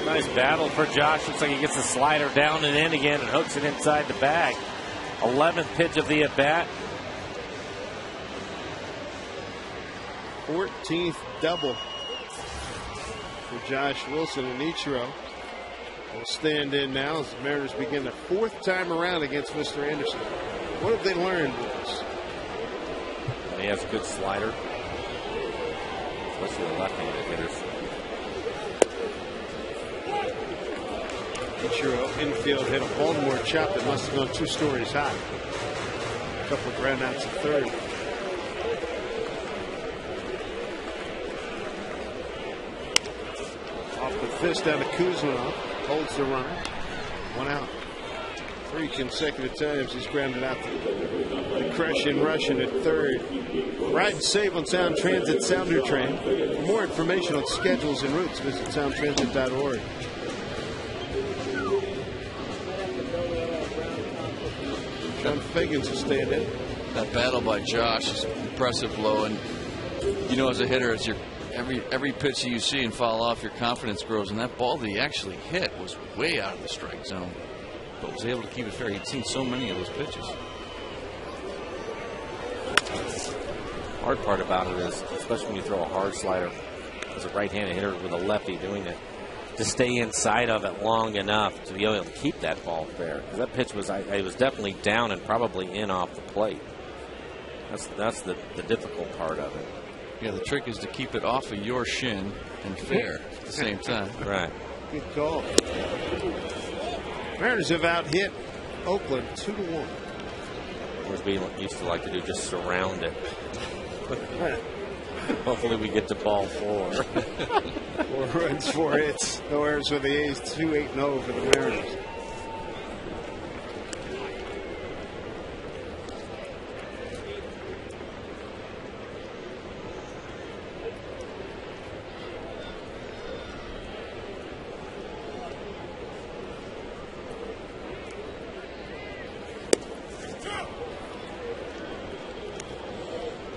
Nice battle for Josh. Looks like he gets the slider down and in again and hooks it inside the bag. 11th pitch of the at-bat. 14th double for Josh Wilson, and Ichiro will stand in now as the Mariners begin their 4th time around against Mr. Anderson. What have they learned, boys? He has a good slider, especially the left-handed hitters. Ichiro infield hit a Baltimore chop that must have gone 2 stories high. A couple of ground outs at third. Off the fist down to Kuzma. Holds the runner. 1 out. 3 consecutive times he's grounded out the crush in Russian at third. Ride and save on Sound Transit Sounder Train. For more information on schedules and routes, visit soundtransit.org. John Figgins will stand in. That battle by Josh is impressive, Blow, and you know, as a hitter, it's your every pitch that you see and foul off, your confidence grows. And that ball that he actually hit was way out of the strike zone, but was able to keep it fair. He'd seen so many of those pitches. Hard part about it is, especially when you throw a hard slider as a right-handed hitter with a lefty doing it, to stay inside of it long enough to be able to keep that ball fair. Because that pitch was, it was definitely down and probably in off the plate. That's the difficult part of it. Yeah, the trick is to keep it off of your shin and fair. the same time. Right. Good call. Mariners have out-hit Oakland 2-1. Whereas we used to like to do, just surround it. Hopefully we get to ball 4. 4 runs, 4 hits. No errors for the A's. 2-8-0 for the Mariners.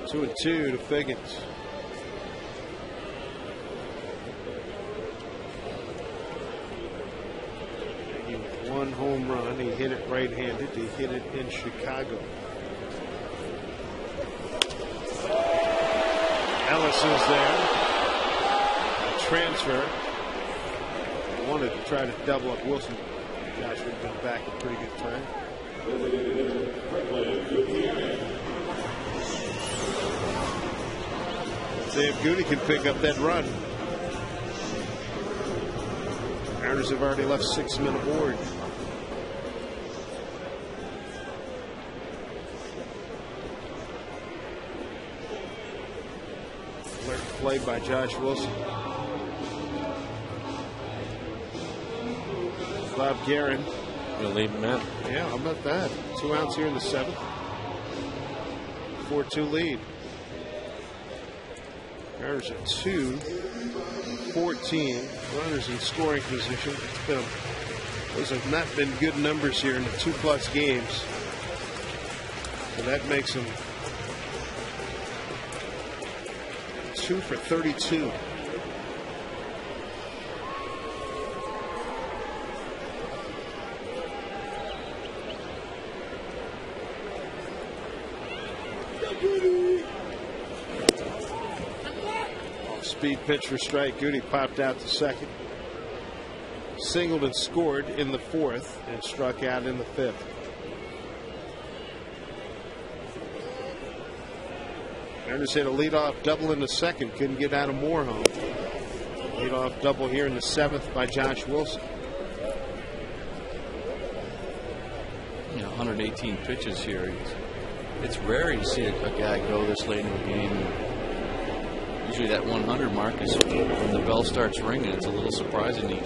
Two and 2 to Figgins. One home run. He hit it right-handed. He hit it in Chicago. Ellis is there. A transfer. I wanted to try to double up Wilson. Josh would have been back a pretty good time. See if Goody can pick up that run. Mariners have already left 6 men aboard. Alert play by Josh Wilson. Bob Guerin. You'll leave him in. Yeah, how about that? 2 outs here in the 7th. 4-2 lead. Mariners are 2-14. Runners in scoring position. Those have not been good numbers here in the 2+ games. So that makes them 2 for 32. Speed pitch for strike. Goody popped out to second. Singled and scored in the 4th and struck out in the 5th. Mariners hit a leadoff double in the 2nd. Couldn't get out of Moore home. Leadoff double here in the 7th by Josh Wilson. 118 pitches here. It's rare you see a guy go this late in the game. Usually that 100 mark is when the bell starts ringing. It's a little surprising he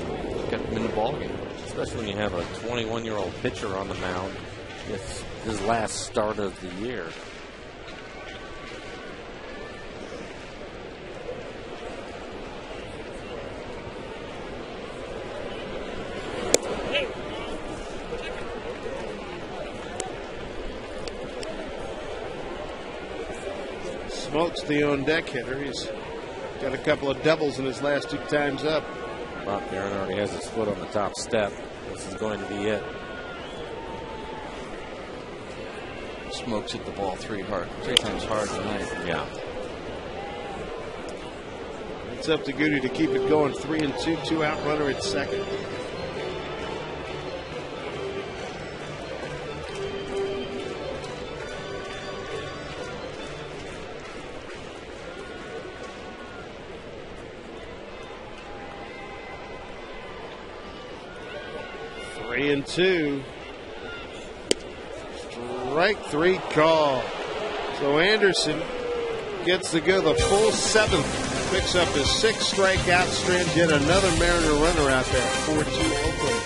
got him in the ballgame. Especially when you have a 21-year-old pitcher on the mound. It's his last start of the year. Smoak's the on-deck hitter. He's got a couple of doubles in his last 2 times up. Bob Guerin already has his foot on the top step. This is going to be it. Smoak's hit the ball 3 times hard tonight. Yeah. It's up to Goody to keep it going. 3-2, 2-out runner at second. And 2. Strike 3 call. So Anderson gets to go the full 7th. Picks up his 6th strikeout stretch. Yet another Mariner runner out there. 4-2 Oakland.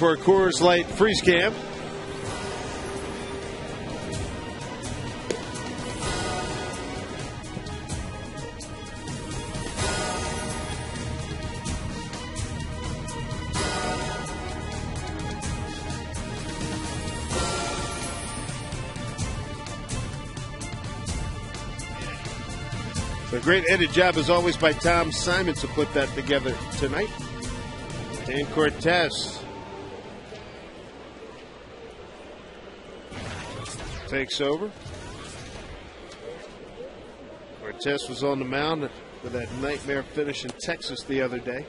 for a Coors Light freeze can. A great edit job, as always, by Tom Simon to put that together tonight. Dan Cortez takes over. Cortez was on the mound with that nightmare finish in Texas the other day.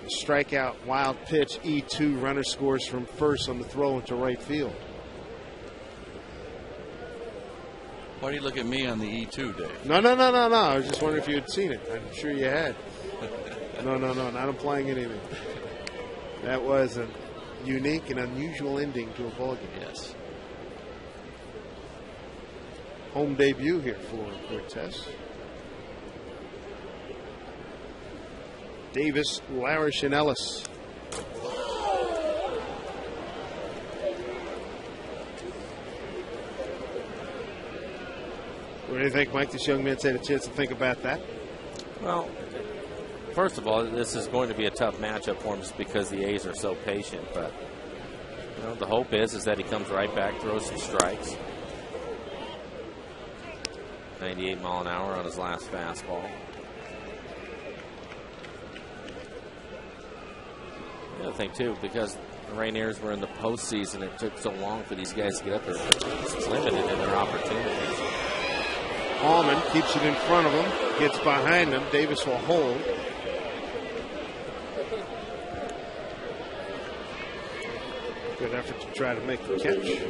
A strikeout, wild pitch, E2, runner scores from first on the throw into right field. Why do you look at me on the E2, Dave? No. I was just wondering if you had seen it. I'm sure you had. No, not implying anything. That was a unique and unusual ending to a ball game. Yes. Home debut here for Cortez. Davis, Larish, and Ellis. What do you think, Mike? This young man's had a chance to think about that. Well, first of all, this is going to be a tough matchup for him just because the A's are so patient. But the hope is that he comes right back, throws some strikes. 98 mile an hour on his last fastball. The other thing, too, because the Rainiers were in the postseason, it took so long for these guys to get up there. It's limited in their opportunities. Allman keeps it in front of him, gets behind him. Davis will hold. Good effort to try to make the catch.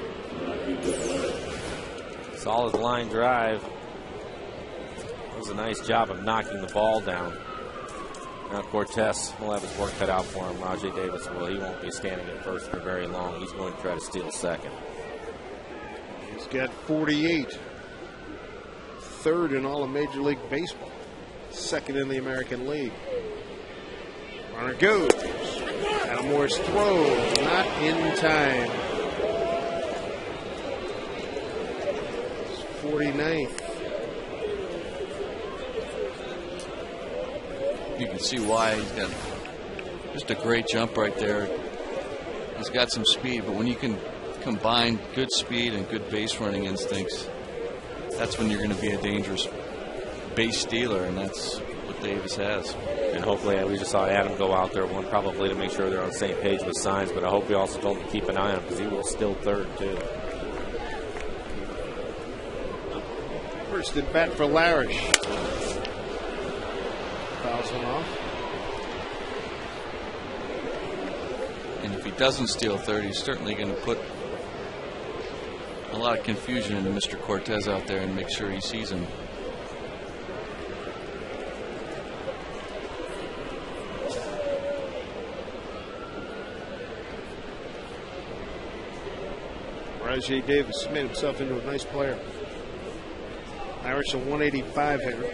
Solid line drive. It was a nice job of knocking the ball down. Now Cortez will have his work cut out for him. Rajai Davis will. He won't be standing at first for very long. He's going to try to steal second. He's got 48. Third in all of Major League Baseball. Second in the American League. Runner goes. Almore's throw, not in time. 49th. You can see why he's got just a great jump right there. He's got some speed, but when you can combine good speed and good base running instincts, that's when you're going to be a dangerous base stealer, and that's what Davis has. And hopefully, we just saw Adam go out there, one probably to make sure they're on the same page with signs, but I hope we also told him to keep an eye on him because he will steal third, too. First at bat for Larish. Fouls him off. And if he doesn't steal third, he's certainly going to put a lot of confusion into Mr. Cortez out there and make sure he sees him. Rajai Davis made himself into a nice player. Irish a 185 hitter.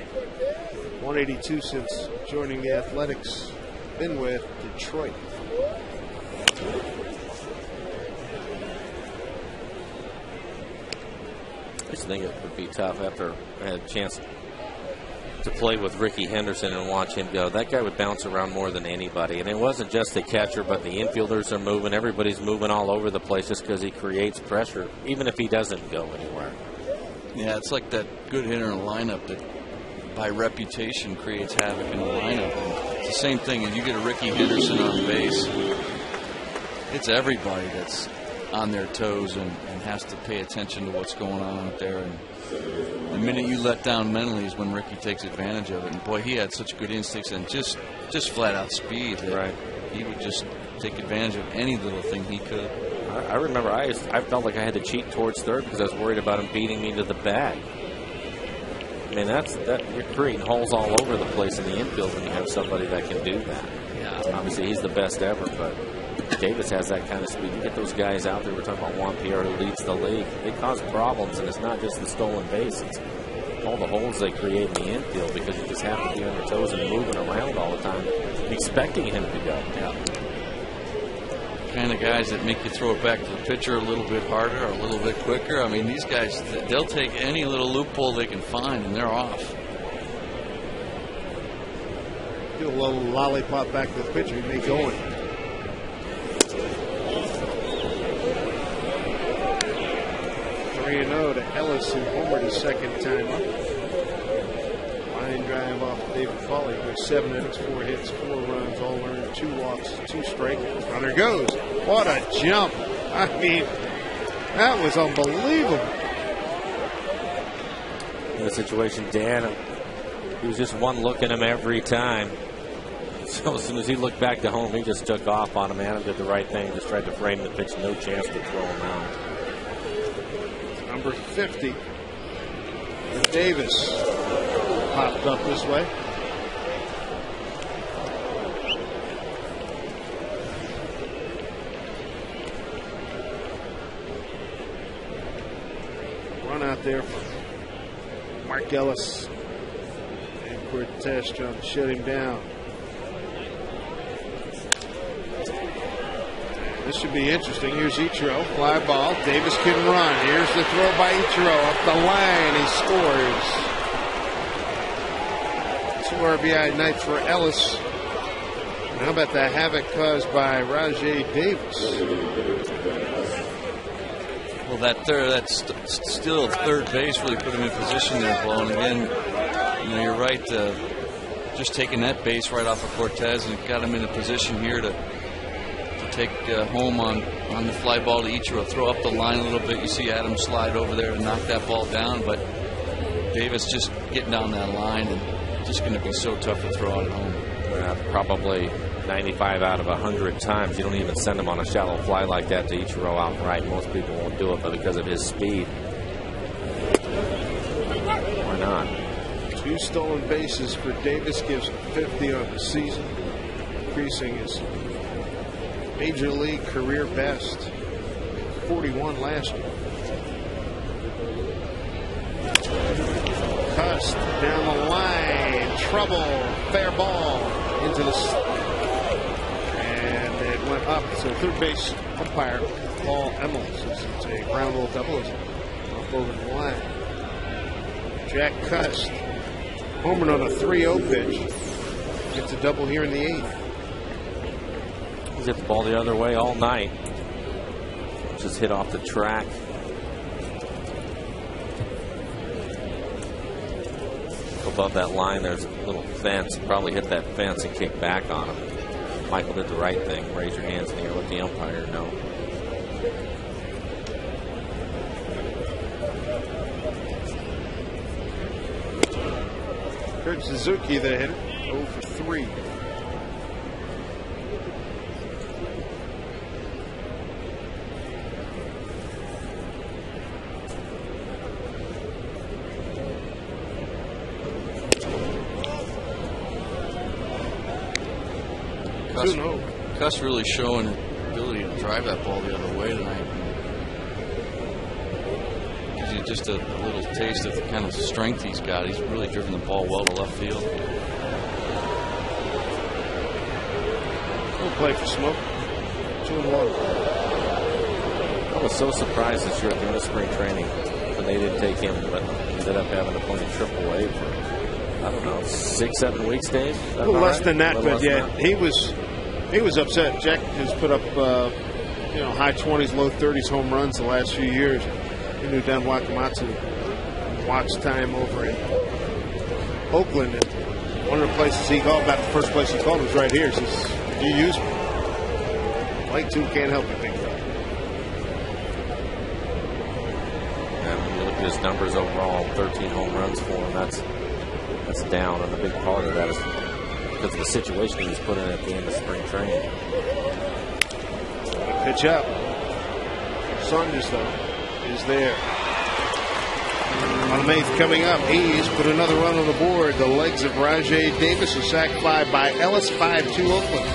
182 since joining the Athletics. Been with Detroit. I just think it would be tough after I had a chance to play with Ricky Henderson and watch him go. That guy would bounce around more than anybody. And it wasn't just the catcher, but the infielders are moving. Everybody's moving all over the place just because he creates pressure, even if he doesn't go anywhere. Yeah, it's like that good hitter in a lineup that by reputation creates havoc in the lineup. And it's the same thing. If you get a Ricky Henderson on base, it's everybody that's on their toes and has to pay attention to what's going on out there. And the minute you let down mentally is when Ricky takes advantage of it. And boy, he had such good instincts and just flat out speed that he would just take advantage of any little thing he could. I remember I felt like I had to cheat towards third because I was worried about him beating me to the bag. I mean, you're creating holes all over the place in the infield when you have somebody that can do that. Yeah. Obviously, he's the best ever, but Davis has that kind of speed. You get those guys out there. We're talking about Juan Pierre, who leads the league. They cause problems, and it's not just the stolen base. It's all the holes they create in the infield because you just have to be on your toes and moving around all the time, expecting him to go. Yeah. kind of guys that make you throw it back to the pitcher a little bit harder or a little bit quicker. I mean, these guys, they'll take any little loophole they can find, and they're off. Do a little lollipop back to the pitcher. He may go in. 3-0 to Ellis, who homered his second time up. Line drive off David Pauly. Goes 7 innings, 4 hits, 4 runs, all earned, 2 walks, 2 strikeouts. Runner goes. What a jump! I mean, that was unbelievable. In the situation, Dan, he was just one look at him every time. So as soon as he looked back to home, he just took off on him. Adam did the right thing, just tried to frame the pitch, no chance to throw him out. Number 50, Davis, popped up this way. Run out there for Mark Ellis, and Cortez trying to shut him down. This should be interesting. Here's Ichiro, fly ball. Davis can run. Here's the throw by Ichiro up the line. He scores. 2 RBI night for Ellis. And how about the havoc caused by Rajay Davis? Well, that's still third base really put him in position there, Bo. And again, you're right. Just taking that base right off of Cortez and got him in a position here to take home on the fly ball to Ichiro, throw up the line a little bit. You see Adam slide over there and knock that ball down, but Davis just getting down that line and just going to be so tough to throw out at home. Probably 95 out of 100 times you don't even send him on a shallow fly like that to Ichiro outright. Most people won't do it, but because of his speed, why not? 2 stolen bases for Davis gives him 50 on the season, increasing his Major League career best, 41 last year. Cust down the line, trouble, fair ball into the, and it went up. So third base umpire Paul Emmels says it's a ground rule double. It's up over the line. Jack Cust, homer on a 3-0 pitch, gets a double here in the 8th. He's hit the ball the other way all night. Just hit off the track. Above that line, there's a little fence. Probably hit that fence and kicked back on him. Michael did the right thing. Raise your hands in the air, let the umpire know. Kurt Suzuki, the hitter, 0 for 3. Cuss really showing ability to drive that ball the other way tonight. Gives you just a little taste of the kind of strength he's got. He's really driven the ball well to left field. We'll play for Smoak. 2-1. I was so surprised this year at the end of spring training when they didn't take him, but ended up having to play AAA for, I don't know, 6-7 weeks, Dave? A little less than that, but yeah, he was upset. Jack has put up high 20s, low 30s home runs the last few years. He knew Dan Wakamatsu watched time over in Oakland, and one of the places he called, about the first place he called was right here. He says, "You use me." Like 2 can't help but think that. And when you look at his numbers overall, 13 home runs for him, that's down, and a big part of that is because of the situation he was put in at the end of spring training. Pitch up. Saunders, though, is there. On the 8th coming up, he's put another run on the board. The legs of Rajay Davis, a sac fly by Ellis, 5-2 Oakland.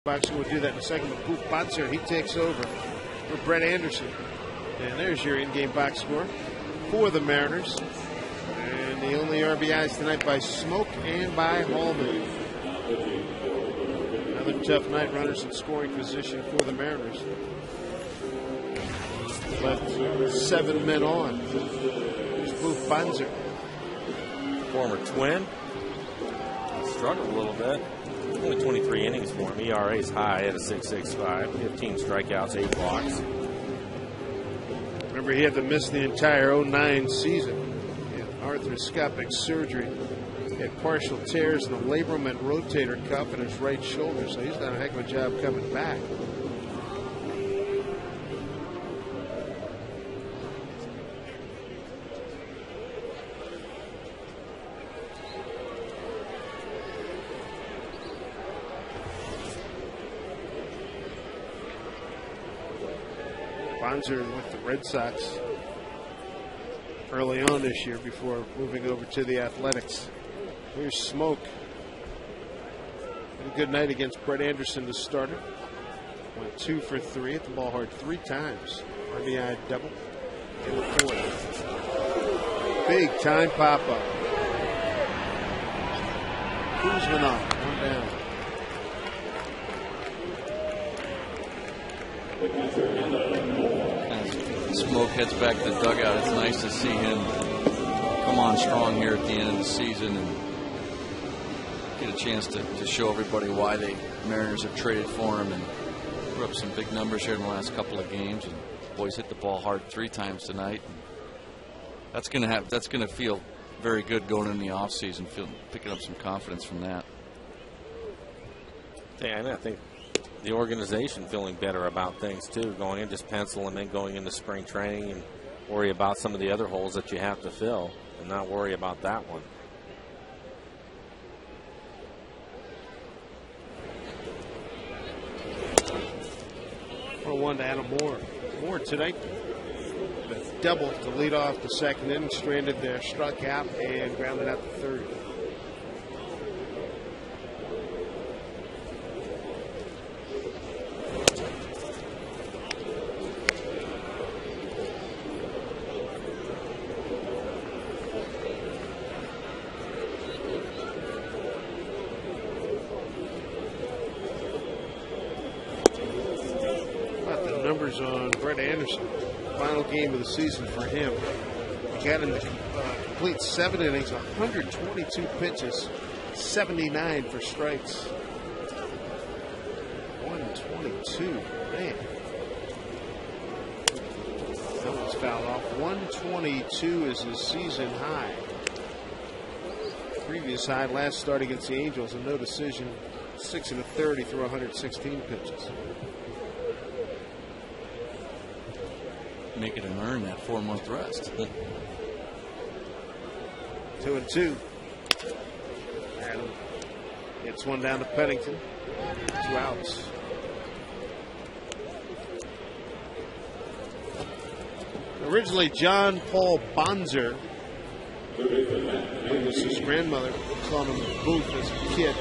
Boxer will do that in a second. But Booth Bonser, he takes over for Brett Anderson. And there's your in-game box score for the Mariners. And the only RBIs tonight by Smoak and by Hallman. Another tough night. Runners in scoring position for the Mariners. But 7 men on. Here's Booth Bonser. Former Twin. Struggled a little bit. Only 23 innings for him. ERA is high at a 6.65. 15 strikeouts, 8 walks. Remember, he had to miss the entire 09 season. He had arthroscopic surgery. He had partial tears in the labrum and rotator cuff in his right shoulder, so he's done a heck of a job coming back. Bonser with the Red Sox early on this year before moving over to the Athletics. Here's Smoak. Had a good night against Brett Anderson, the starter. Went 2 for 3 at the ball hard 3 times. RBI double in the 4th. Big time pop up. Kuzman off, 1 down. Smoak heads back to the dugout. It's nice to see him come on strong here at the end of the season and get a chance to show everybody why the Mariners have traded for him and put up some big numbers here in the last couple of games. And boys hit the ball hard 3 times tonight. And that's gonna feel very good going into the offseason, picking up some confidence from that. Yeah, and I think the organization feeling better about things too, going in, just pencil them in, going into spring training and worry about some of the other holes that you have to fill and not worry about that one. For 1 to Adam Moore. Moore tonight, the double to lead off the second inning, stranded there, struck out and grounded out the 3rd. On Brett Anderson, final game of the season for him. He got him to complete 7 innings, 122 pitches, 79 for strikes. 122, man. That one's fouled off. 122 is his season high. Previous high last start against the Angels, a no decision, 6 1/3. He threw 116 pitches. Make it and earn that 4-month rest. 2-2. Adam gets one down to Pennington. 2 outs. Originally, John Paul Bonser, it was his grandmother, called him Booth as a kid.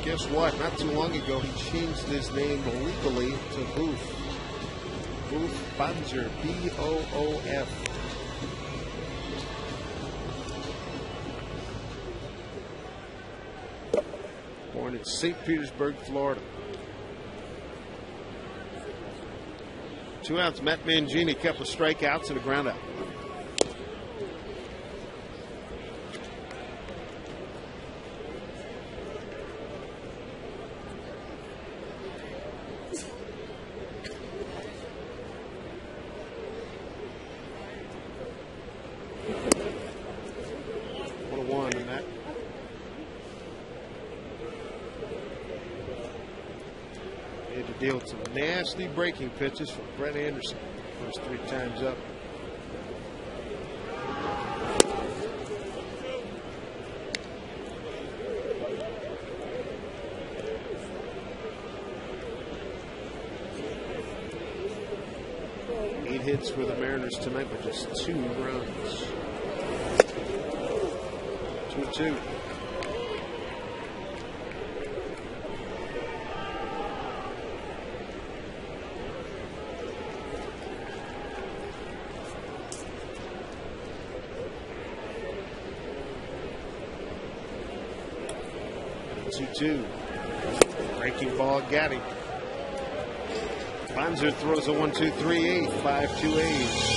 Guess what? Not too long ago, he changed his name legally to Booth. Booth Bonser, B-O-O-F. Born in St. Petersburg, Florida. 2 outs. Matt Mangini, a couple of strikeouts and a ground out. Deal with some nasty breaking pitches from Brett Anderson. First 3 times up. Eight hits for the Mariners tonight, but just 2 runs. 2-2. 2-2. Breaking ball, got him. Bonser throws a 1-2-3-8, 5-2 A's.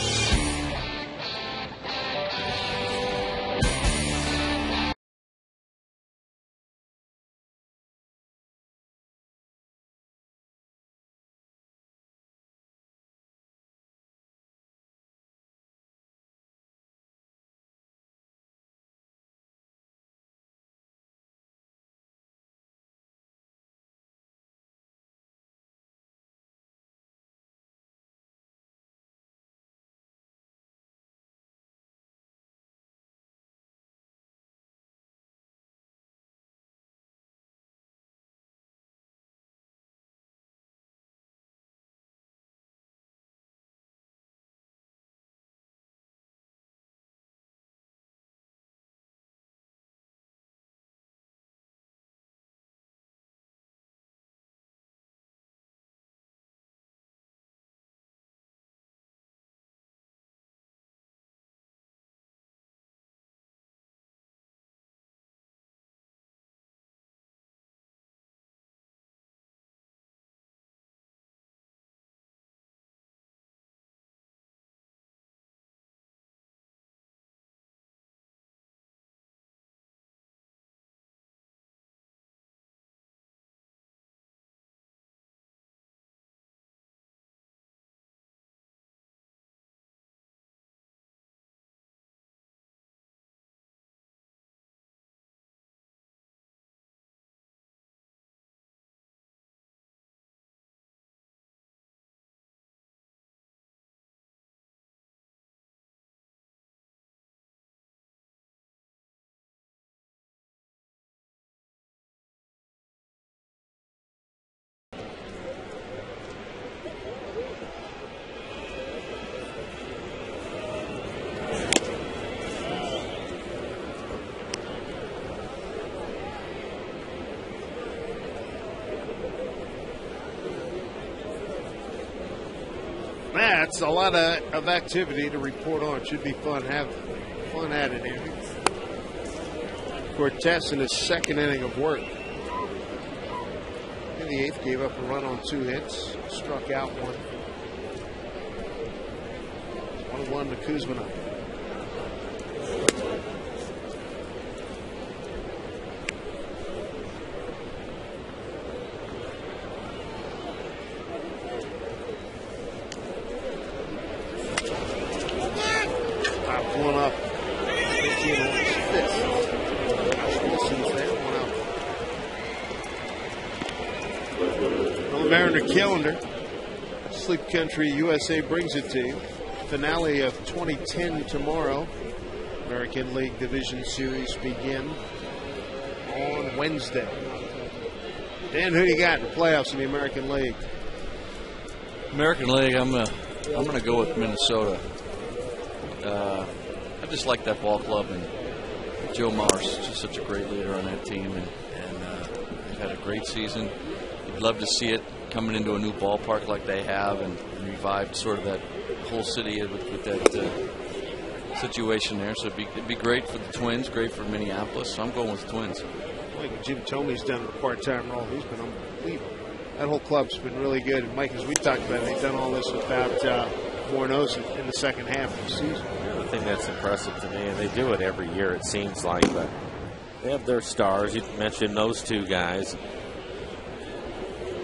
That's a lot of activity to report on. Should be fun. Have fun at it, Andy. Cortez in his second inning of work. In the eighth, gave up a run on 2 hits. Struck out 1. 1-1 to Kuzminov. Calendar. Sleep Country USA brings it to you. Finale of 2010 tomorrow. American League Division Series begin on Wednesday. Dan, who do you got in the playoffs in the American League? American League, I'm gonna go with Minnesota. I just like that ball club, and Joe Mauer's just such a great leader on that team, and they've had a great season. You'd love to see it coming into a new ballpark like they have, and revived sort of that whole city with that situation there. So it'd be great for the Twins, great for Minneapolis. So I'm going with the Twins. Like Jim Tomey's done a part-time role. He's been unbelievable. That whole club's been really good. And Mike, as we talked about, they've done all this without Mornos in the second half of the season. Yeah, the thing that's impressive to me, and they do it every year, it seems like, but they have their stars. You mentioned those 2 guys.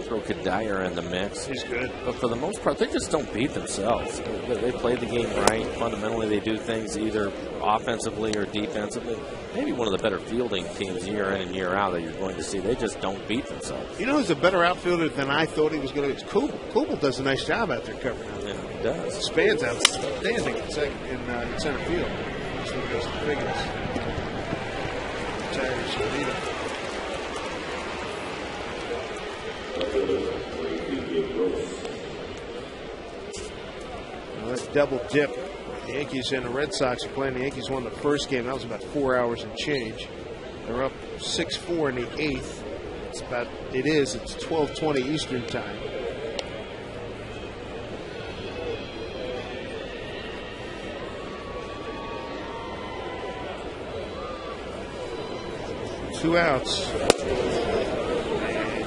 Throw Kadire in the mix. He's good. But for the most part, they just don't beat themselves. They play the game right. Fundamentally, they do things either offensively or defensively. Maybe one of the better fielding teams year in and year out that you're going to see. They just don't beat themselves. You know who's a better outfielder than I thought he was going to be? It's Kubel. Kubel does a nice job out there covering out. Yeah, he does. Span's outstanding in center field. Just look at the biggest. That's double dip. The Yankees and the Red Sox are playing. The Yankees won the first game. That was about 4 hours and change. They're up 6-4 in the 8th. It's 12:20 Eastern time. Two outs.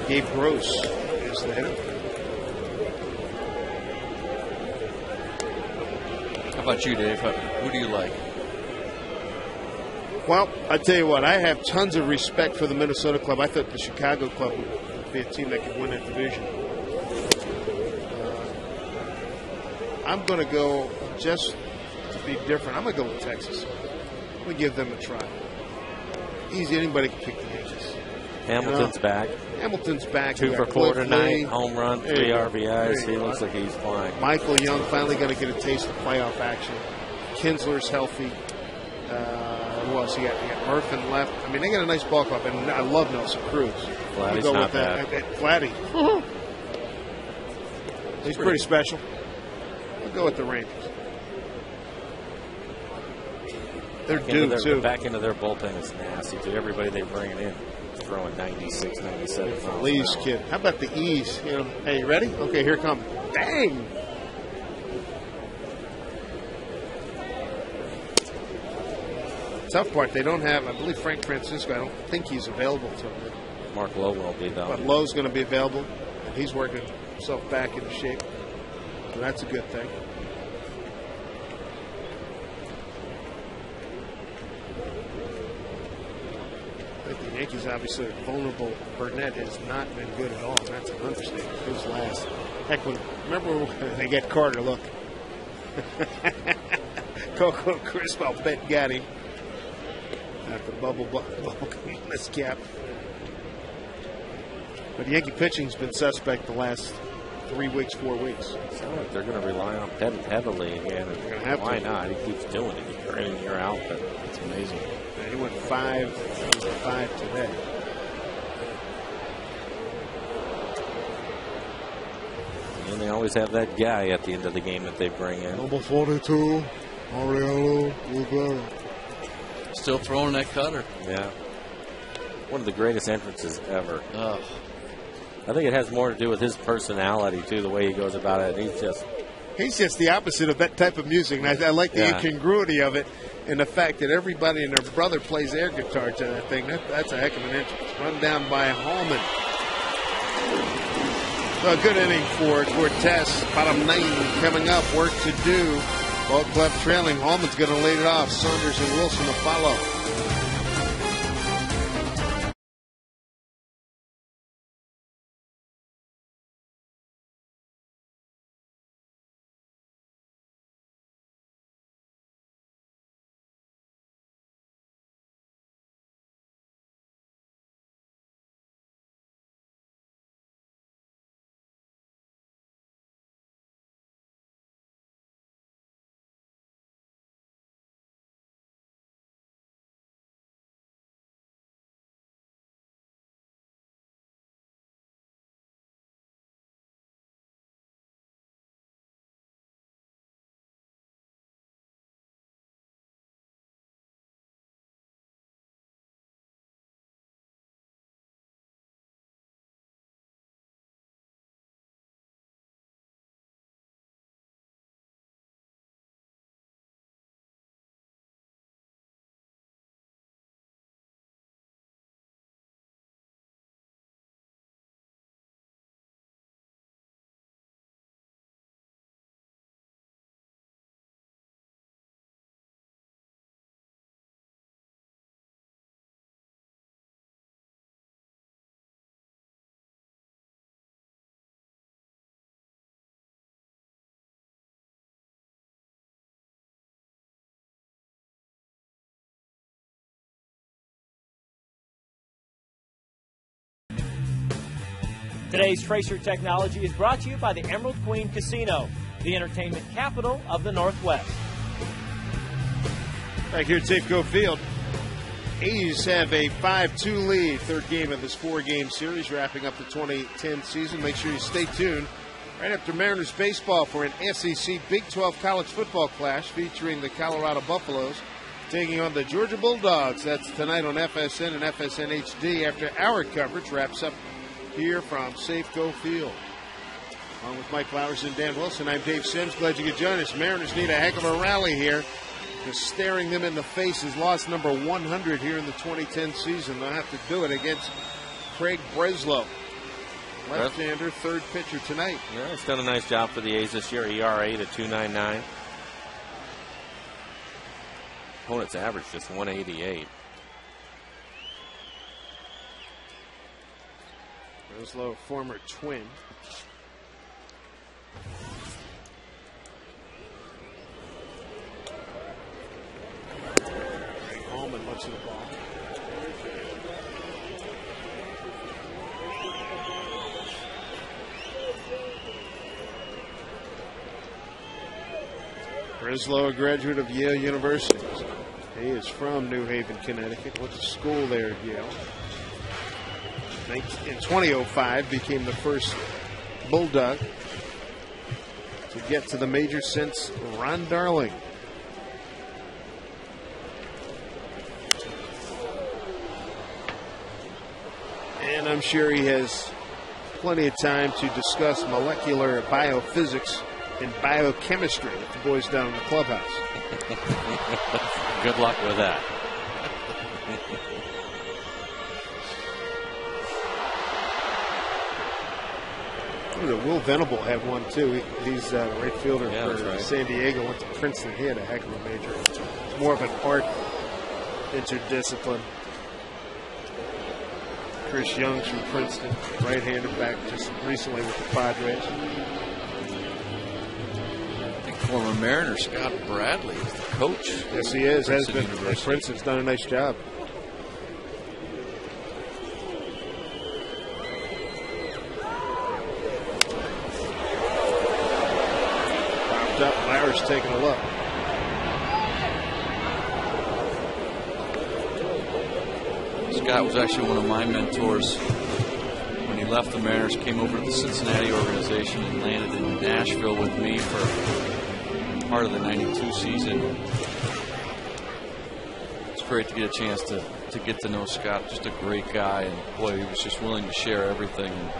Gabe Gross is the hitter. How about you, Dave? Who do you like? Well, I tell you what, I have tons of respect for the Minnesota club. I thought the Chicago club would be a team that could win that division. I'm going to go, just to be different, I'm going to go with Texas. I'm going to give them a try. Easy, anybody can pick the Yankees. Hamilton's back. Hamilton's back. 2 for 4 tonight. Home run, 3 RBIs. He looks like he's flying. Michael Young finally going to get a taste of playoff action. Kinsler's healthy. Who else? You got Murphin left. I mean, they got a nice ball club, and I love Nelson Cruz. Vladdy's go not with that. Vladdy. He's pretty special. I'll go with the Rangers. They're due, too. Back into their bullpen is nasty, too. Everybody they're bringing in throwing 96, 97. Lee's kid. How about the E's? Hey, you ready? Okay, here come. Bang! Tough part, they don't have, I believe Frank Francisco, I don't think he's available to them. Mark Lowe will be, though. But Lowe's going to be available. He's working himself back into shape. So that's a good thing. I think the Yankees obviously are vulnerable. Burnett has not been good at all. That's an understatement. His last. Heck, remember when they get Carter, look. Coco Crisp, I'll bet, got him. After bubble in his cap. But Yankee pitching's been suspect the last 3 weeks, 4 weeks. Sounds like they're going to rely on Pettit heavily again. Why not? He keeps doing it. Year in and year out. But it's amazing. Yeah, he went 5 today. And they always have that guy at the end of the game that they bring in. Number 42, Ariello Rivera. Still throwing that cutter. Yeah. One of the greatest entrances ever. Oh. I think it has more to do with his personality, too, the way he goes about it. He's just the opposite of that type of music. And I like the incongruity of it and the fact that everybody and their brother plays air guitar to that thing. That's a heck of an entrance. Run down by Hallman. So a good inning for Cortez. Bottom 9 coming up. Work to do. Ball club trailing. Hallman's going to lead it off. Saunders and Wilson to follow. Today's Tracer Technology is brought to you by the Emerald Queen Casino, the entertainment capital of the Northwest. Back here at Safeco Field, A's have a 5-2 lead, third game of this 4-game series, wrapping up the 2010 season. Make sure you stay tuned right after Mariners baseball for an SEC Big 12 college football clash featuring the Colorado Buffaloes taking on the Georgia Bulldogs. That's tonight on FSN and FSN HD after our coverage wraps up here from Safeco Field. Along with Mike Flowers and Dan Wilson, I'm Dave Sims. Glad you could join us. Mariners need a heck of a rally here. Just staring them in the face is loss number 100 here in the 2010 season. They'll have to do it against Craig Breslow. Left-hander, third pitcher tonight. Yeah, he's done a nice job for the A's this year. ERA to 2.99. Opponent's average just 188. Breslow, former Twin. Allman looks at the ball. Breslow, a graduate of Yale University. He is from New Haven, Connecticut. Went to school there at Yale. In 2005, became the first Bulldog to get to the major since Ron Darling. And I'm sure he has plenty of time to discuss molecular biophysics and biochemistry with the boys down in the clubhouse. Good luck with that. Will Venable had one too. He's a right fielder for right. San Diego. Went to Princeton. He had a heck of a major. It's more of an art interdiscipline. Chris Young's from Princeton, right-handed, back just recently with the Padres. I think former Mariner Scott Bradley is the coach. Yes, he is. Has Princeton been. University. Princeton's done a nice job. Popped up. Myers taking a look. Scott was actually one of my mentors when he left the Mariners, came over to the Cincinnati organization and landed in Nashville with me for part of the '92 season. It's great to get a chance to get to know Scott. Just a great guy, and boy, he was just willing to share everything, and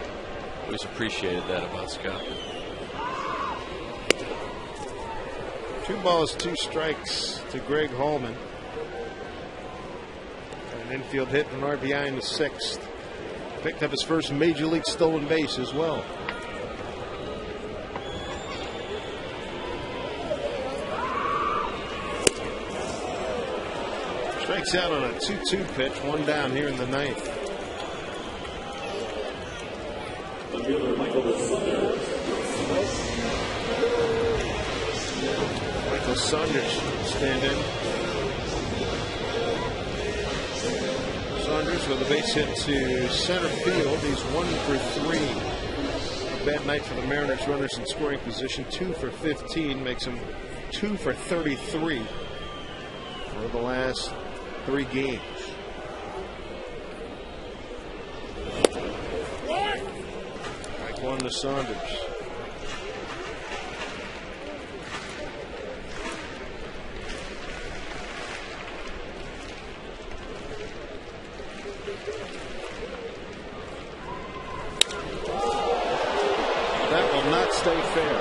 always appreciated that about Scott. 2 balls, 2 strikes to Greg Hallman. An infield hit and an RBI in the 6th. Picked up his first major league stolen base as well. Strikes out on a 2-2 pitch, 1 down here in the 9th. Michael Saunders stand in. Saunders with a base hit to center field. He's 1 for 3. A bad night for the Mariners. Runners in scoring position. 2 for 15 makes him 2 for 33 for the last 3 games. Strike 1 to Saunders. Stay fair.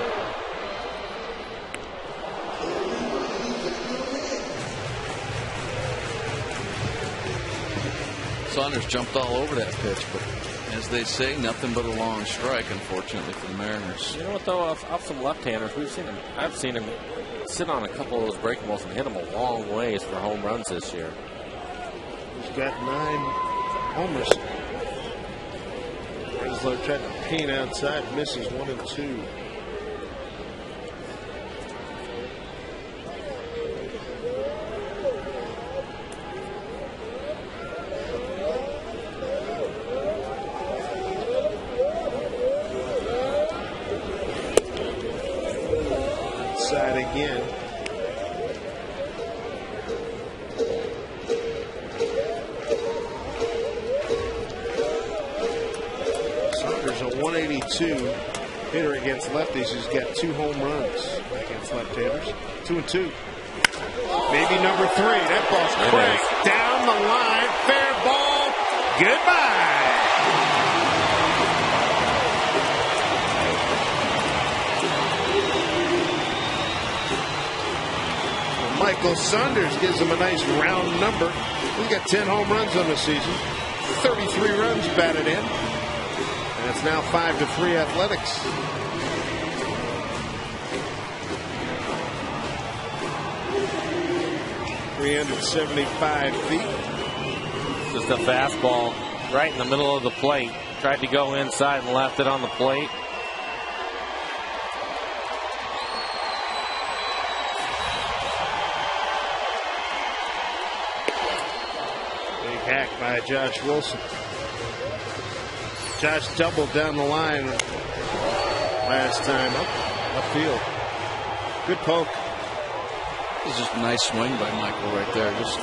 Saunders jumped all over that pitch, but as they say, nothing but a long strike, unfortunately, for the Mariners. You know what, though? Off some left-handers, I've seen him sit on a couple of those breaking balls and hit them a long ways for home runs this year. He's got 9 homers. Breslow tried to paint outside, misses 1 and 2. Outside again. Saunders a 182 hitter against lefties who's got 2 home runs against left-handers. 2 and 2. Maybe number 3. That ball's cracked down the line. Fair ball. Goodbye. Michael Saunders gives him a nice round number. He's got 10 home runs on the season. 33 runs batted in. And a It's now 5-3 Athletics. .375 feet. Just a fastball right in the middle of the plate. Tried to go inside and left it on the plate. Big hack by Josh Wilson. Josh doubled down the line last time upfield. Good poke. This is just a nice swing by Michael right there. Just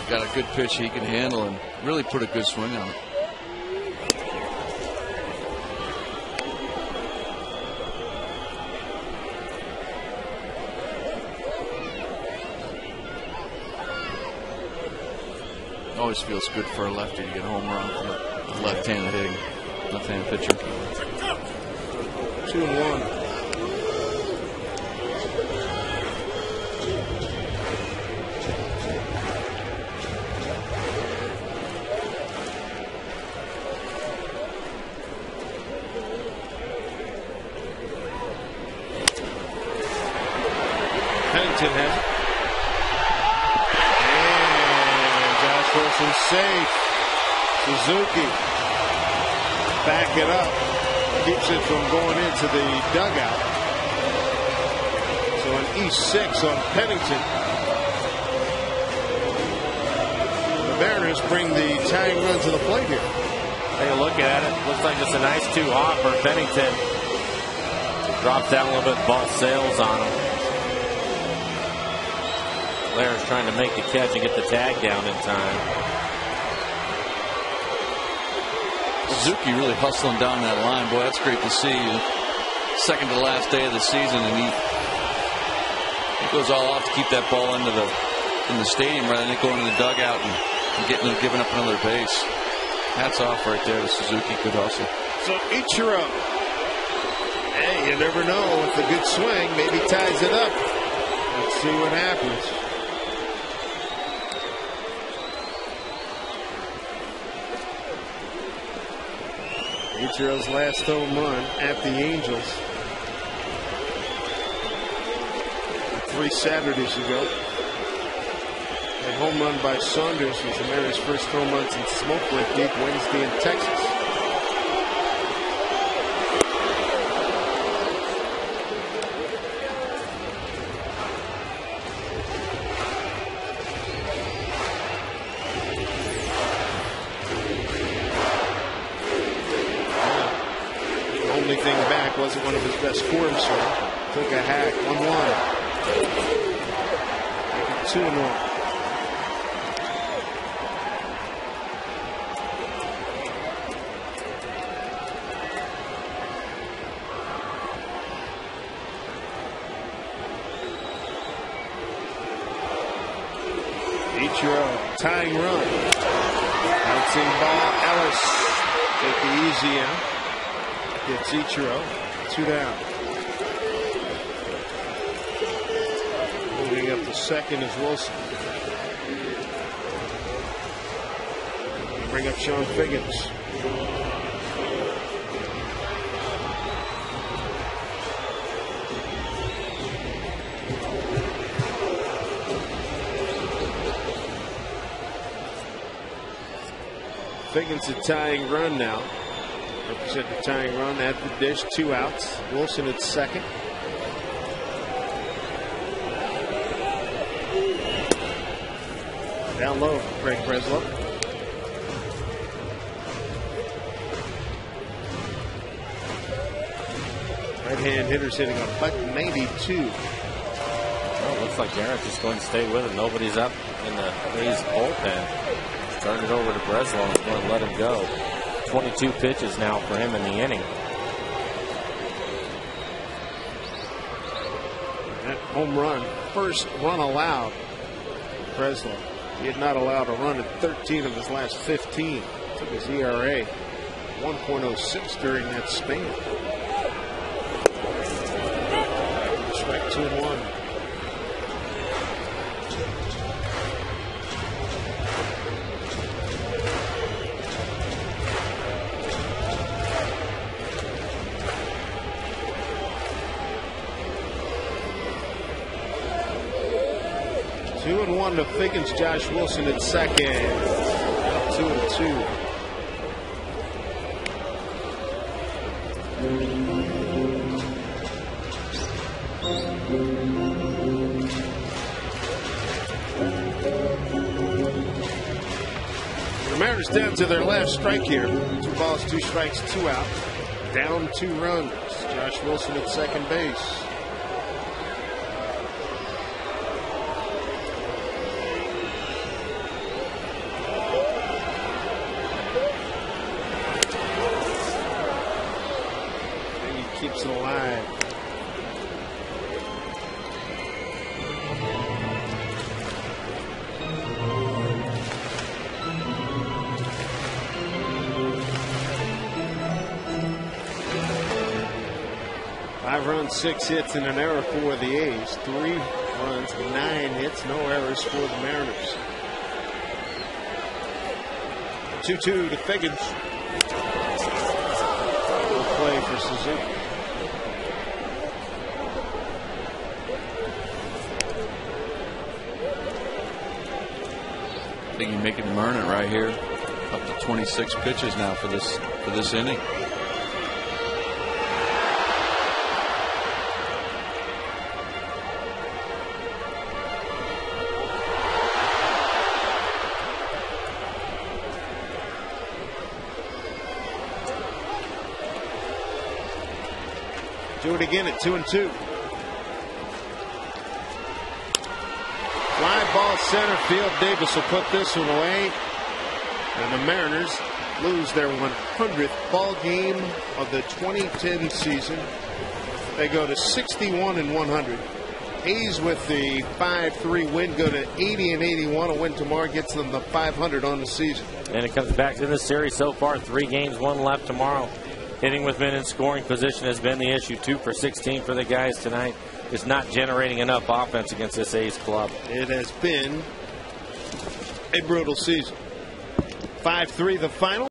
got a good pitch he can handle and really put a good swing on it. Always feels good for a lefty to get a home run from a left-handed hitting, left-handed pitcher. 2-1. Pennington has it. Wilson safe. Suzuki back it up. Keeps it from going into the dugout. So an E6 on Pennington. The Mariners bring the tying run to the plate here. Take a look at it. Looks like just a nice 2-hopper. Pennington drops down a little bit. Ball sails on him. Blair's trying to make the catch and get the tag down in time. Suzuki really hustling down that line. Boy, that's great to see. Second to last day of the season, and he goes all out to keep that ball in the stadium rather than going in the dugout and giving up another base. Hats off right there to Suzuki. Good hustle. So Ichiro, hey, you never know, with a good swing, maybe ties it up. Let's see what happens. Ichiro's last home run at the Angels 3 Saturdays ago. A home run by Saunders was the Mariners' first home run since Smoak went deep Wednesday in Texas. Only thing back wasn't one of his best forms, sir. Took a hack, 1-1. 2-1. Ichiro, tying run. Bouncing ball, Ellis. Take the easy out. Gets Ichiro. 2 down. Moving up to second is Wilson. Bring up Sean Figgins. Figgins a tying run now. Represent the tying run at the dish. 2 outs. Wilson at second. Down low, Craig Breslow. Right-hand hitters hitting a .92. Well, looks like Garrett's just going to stay with it. Nobody's up in the A's bullpen. Turn it over to Breslow and going to let him go. 22 pitches now for him in the inning. That home run, first run allowed. Breslow. He had not allowed a run in 13 of his last 15. Took his ERA 1.06 during that span. Strike 2-1. 2-1 to Figgins. Josh Wilson at second. 2-2. The Mariners down to their last strike here. 2 balls, 2 strikes, 2 out. Down 2 runs. Josh Wilson at second base. Keeps it alive. Five runs, 6 hits, and an error for the A's. 3 runs, 9 hits, no errors for the Mariners. 2-2 to Figgins. Play for Suzuki. I think you make him earn it right here. Up to 26 pitches now for this inning. Do it again at 2-2. Fly ball center field. Davis will put this one away. And the Mariners lose their 100th ball game of the 2010 season. They go to 61-100. A's with the 5-3 win go to 80-81. A win tomorrow gets them the 500 on the season. And it comes back to this series so far. 3 games, 1 left tomorrow. Hitting with men in scoring position has been the issue. 2 for 16 for the guys tonight. It's not generating enough offense against this A's club. It has been a brutal season. 5-3 the final.